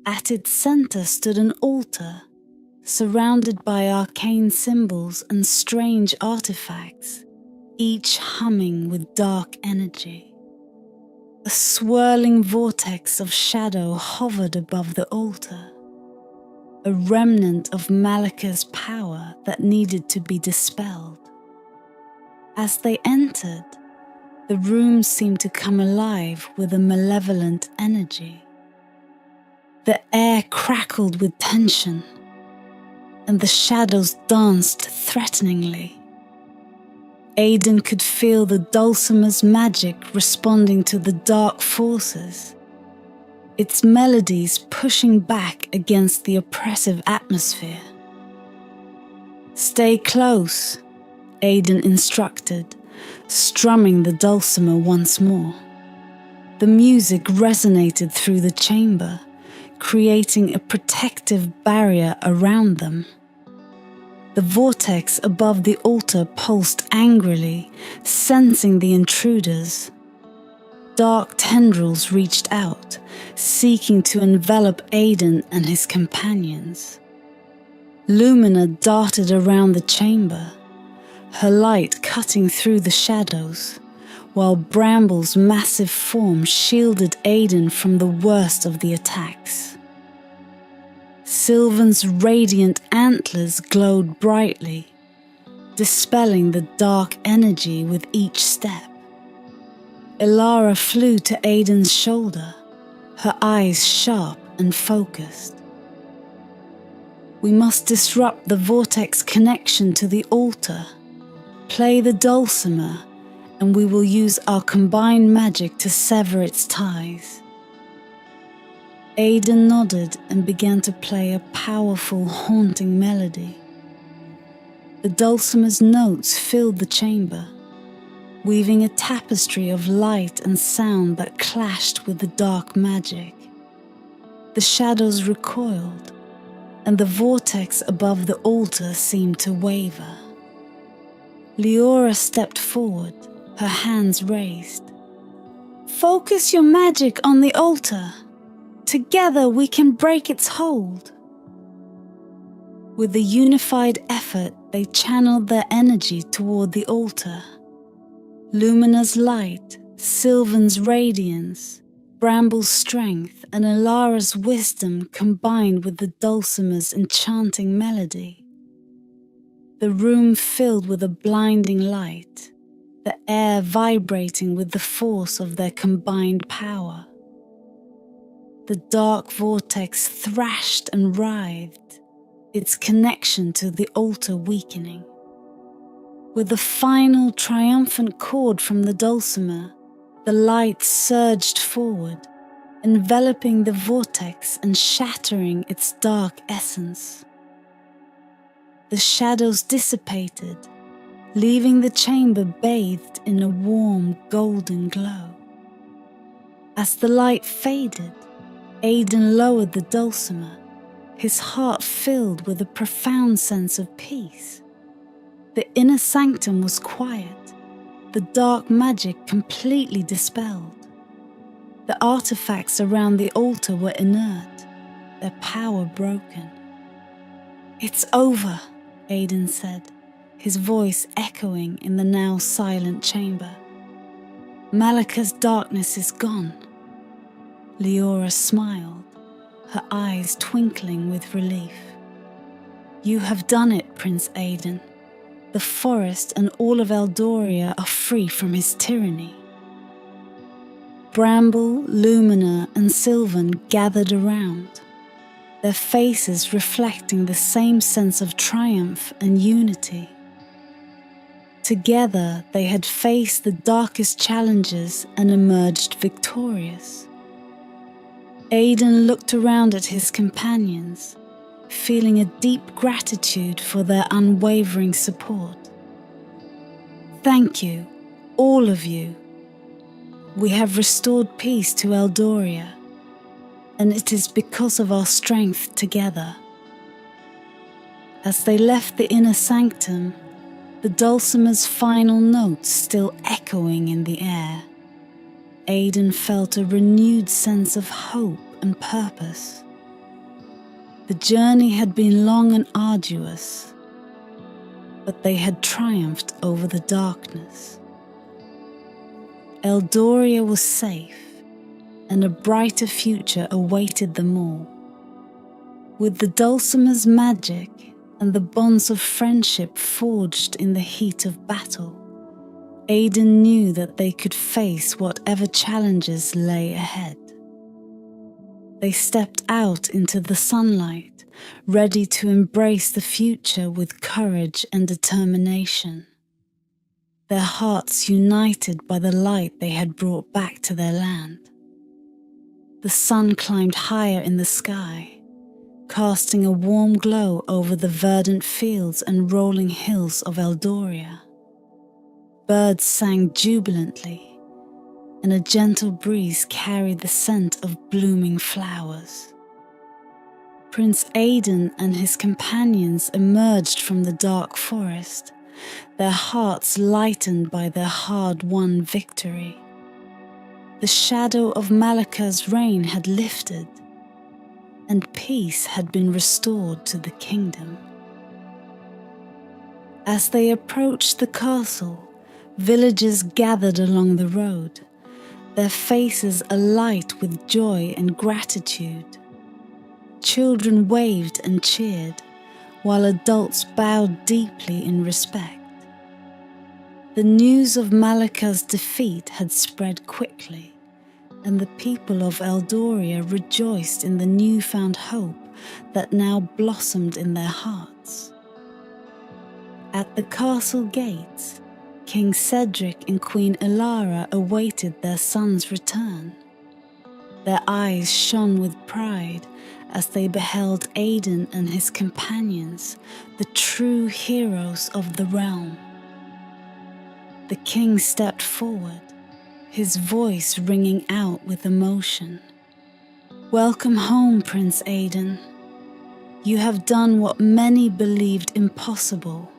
At its center stood an altar, surrounded by arcane symbols and strange artifacts, each humming with dark energy. A swirling vortex of shadow hovered above the altar, a remnant of Malachar's power that needed to be dispelled. As they entered, the room seemed to come alive with a malevolent energy. The air crackled with tension, and the shadows danced threateningly. Aidan could feel the dulcimer's magic responding to the dark forces, its melodies pushing back against the oppressive atmosphere. "Stay close," Aidan instructed, strumming the dulcimer once more. The music resonated through the chamber, creating a protective barrier around them. The vortex above the altar pulsed angrily, sensing the intruders. Dark tendrils reached out, seeking to envelop Aidan and his companions. Lumina darted around the chamber, her light cutting through the shadows, while Bramble's massive form shielded Aidan from the worst of the attacks. Sylvan's radiant antlers glowed brightly, dispelling the dark energy with each step. Elara flew to Aidan's shoulder, her eyes sharp and focused. "We must disrupt the vortex connection to the altar. Play the dulcimer, and we will use our combined magic to sever its ties." Aidan nodded and began to play a powerful, haunting melody. The dulcimer's notes filled the chamber, weaving a tapestry of light and sound that clashed with the dark magic. The shadows recoiled, and the vortex above the altar seemed to waver. Liora stepped forward, her hands raised. "Focus your magic on the altar. Together we can break its hold." With a unified effort, they channeled their energy toward the altar. Lumina's light, Sylvan's radiance, Bramble's strength, and Elara's wisdom combined with the dulcimer's enchanting melody. The room filled with a blinding light, the air vibrating with the force of their combined power. The dark vortex thrashed and writhed, its connection to the altar weakening. With a final triumphant chord from the dulcimer, the light surged forward, enveloping the vortex and shattering its dark essence. The shadows dissipated, leaving the chamber bathed in a warm golden glow. As the light faded, Aidan lowered the dulcimer, his heart filled with a profound sense of peace. The inner sanctum was quiet, the dark magic completely dispelled. The artifacts around the altar were inert, their power broken. "It's over," Aidan said, his voice echoing in the now silent chamber. Malachar's darkness is gone. Liora smiled, her eyes twinkling with relief. You have done it, Prince Aidan. The forest and all of Eldoria are free from his tyranny. Bramble, Lumina, and Sylvan gathered around, their faces reflecting the same sense of triumph and unity. Together, they had faced the darkest challenges and emerged victorious. Aidan looked around at his companions, feeling a deep gratitude for their unwavering support. Thank you, all of you. We have restored peace to Eldoria, and it is because of our strength together. As they left the inner sanctum, the dulcimer's final notes still echoing in the air, Aidan felt a renewed sense of hope and purpose. The journey had been long and arduous, but they had triumphed over the darkness. Eldoria was safe, and a brighter future awaited them all. With the dulcimer's magic and the bonds of friendship forged in the heat of battle, Aidan knew that they could face whatever challenges lay ahead. They stepped out into the sunlight, ready to embrace the future with courage and determination. Their hearts united by the light they had brought back to their land. The sun climbed higher in the sky, casting a warm glow over the verdant fields and rolling hills of Eldoria. Birds sang jubilantly, and a gentle breeze carried the scent of blooming flowers. Prince Aidan and his companions emerged from the dark forest, their hearts lightened by their hard-won victory. The shadow of Malachar's reign had lifted, and peace had been restored to the kingdom. As they approached the castle, villagers gathered along the road, their faces alight with joy and gratitude. Children waved and cheered, while adults bowed deeply in respect. The news of Malachar's defeat had spread quickly, and the people of Eldoria rejoiced in the newfound hope that now blossomed in their hearts. At the castle gates, King Cedric and Queen Elara awaited their son's return. Their eyes shone with pride as they beheld Aidan and his companions, the true heroes of the realm. The king stepped forward, his voice ringing out with emotion. "Welcome home, Prince Aidan. You have done what many believed impossible.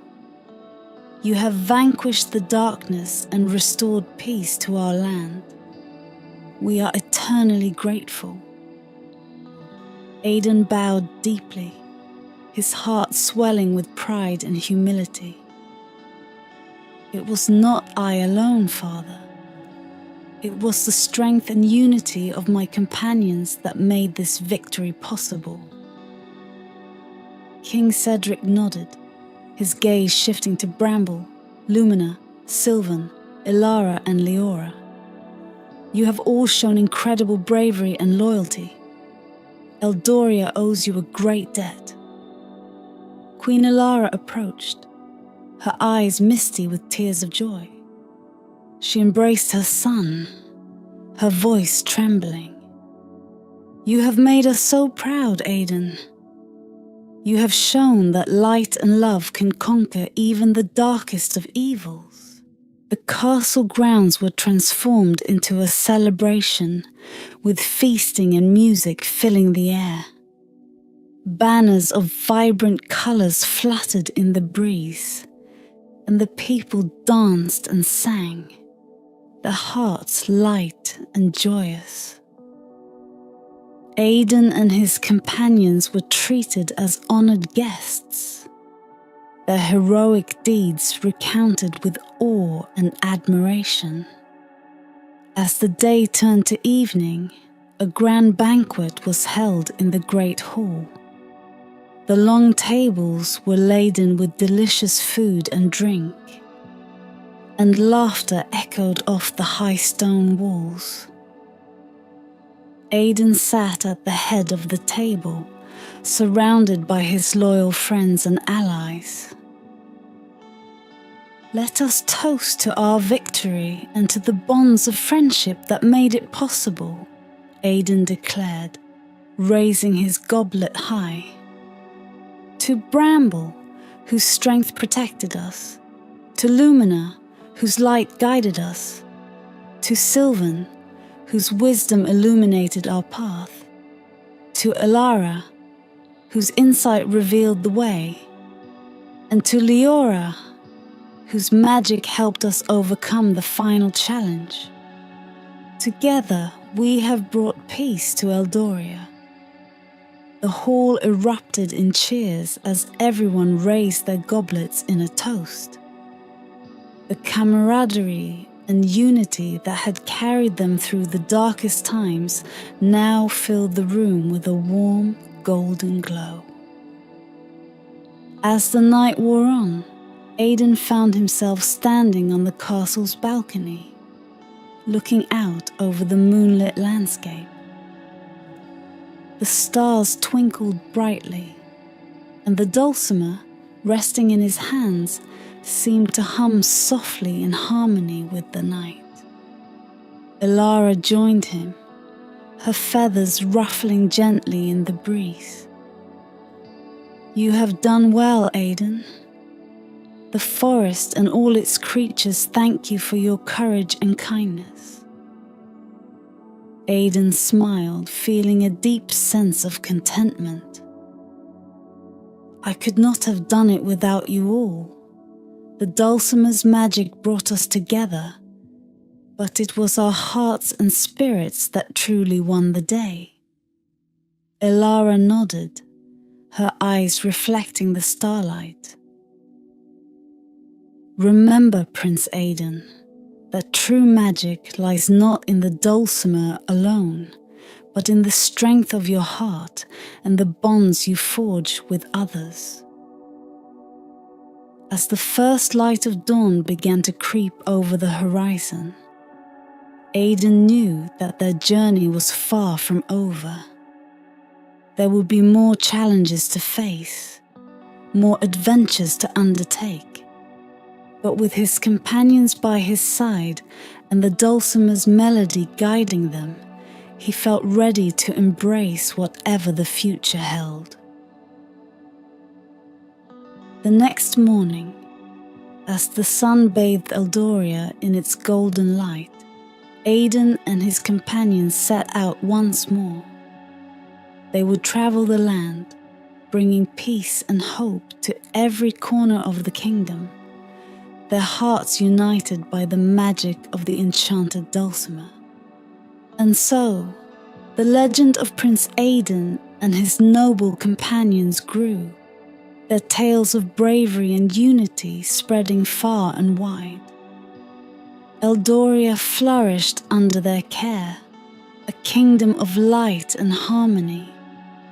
You have vanquished the darkness and restored peace to our land. We are eternally grateful." Aidan bowed deeply, his heart swelling with pride and humility. "It was not I alone, Father. It was the strength and unity of my companions that made this victory possible." King Cedric nodded, his gaze shifting to Bramble, Lumina, Sylvan, Elara, and Liora. "You have all shown incredible bravery and loyalty. Eldoria owes you a great debt." Queen Elara approached, her eyes misty with tears of joy. She embraced her son, her voice trembling. "You have made us so proud, Aidan. You have shown that light and love can conquer even the darkest of evils." The castle grounds were transformed into a celebration, with feasting and music filling the air. Banners of vibrant colours fluttered in the breeze, and the people danced and sang, their hearts light and joyous. Aidan and his companions were treated as honoured guests. their heroic deeds recounted with awe and admiration. As the day turned to evening, a grand banquet was held in the great hall. The long tables were laden with delicious food and drink, and laughter echoed off the high stone walls. Aidan sat at the head of the table, surrounded by his loyal friends and allies. "Let us toast to our victory and to the bonds of friendship that made it possible," Aidan declared, raising his goblet high. "To Bramble, whose strength protected us, to Lumina, whose light guided us, to Sylvan, whose wisdom illuminated our path, to Elara, whose insight revealed the way, and to Liora, whose magic helped us overcome the final challenge. Together, we have brought peace to Eldoria." The hall erupted in cheers as everyone raised their goblets in a toast. The camaraderie and unity that had carried them through the darkest times now filled the room with a warm, golden glow. As the night wore on, Aidan found himself standing on the castle's balcony, looking out over the moonlit landscape. The stars twinkled brightly, and the dulcimer, resting in his hands, seemed to hum softly in harmony with the night. Elara joined him, her feathers ruffling gently in the breeze. "You have done well, Aidan. The forest and all its creatures thank you for your courage and kindness." Aidan smiled, feeling a deep sense of contentment. "I could not have done it without you all. The dulcimer's magic brought us together, but it was our hearts and spirits that truly won the day." Elara nodded, her eyes reflecting the starlight. "Remember, Prince Aidan, that true magic lies not in the dulcimer alone, but in the strength of your heart and the bonds you forge with others." As the first light of dawn began to creep over the horizon, Aidan knew that their journey was far from over. There would be more challenges to face, more adventures to undertake. But with his companions by his side and the dulcimer's melody guiding them, he felt ready to embrace whatever the future held. The next morning, as the sun bathed Eldoria in its golden light, Aidan and his companions set out once more. They would travel the land, bringing peace and hope to every corner of the kingdom, their hearts united by the magic of the Enchanted Dulcimer. And so, the legend of Prince Aidan and his noble companions grew, their tales of bravery and unity spreading far and wide. Eldoria flourished under their care, a kingdom of light and harmony,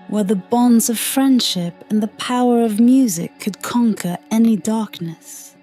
where the bonds of friendship and the power of music could conquer any darkness.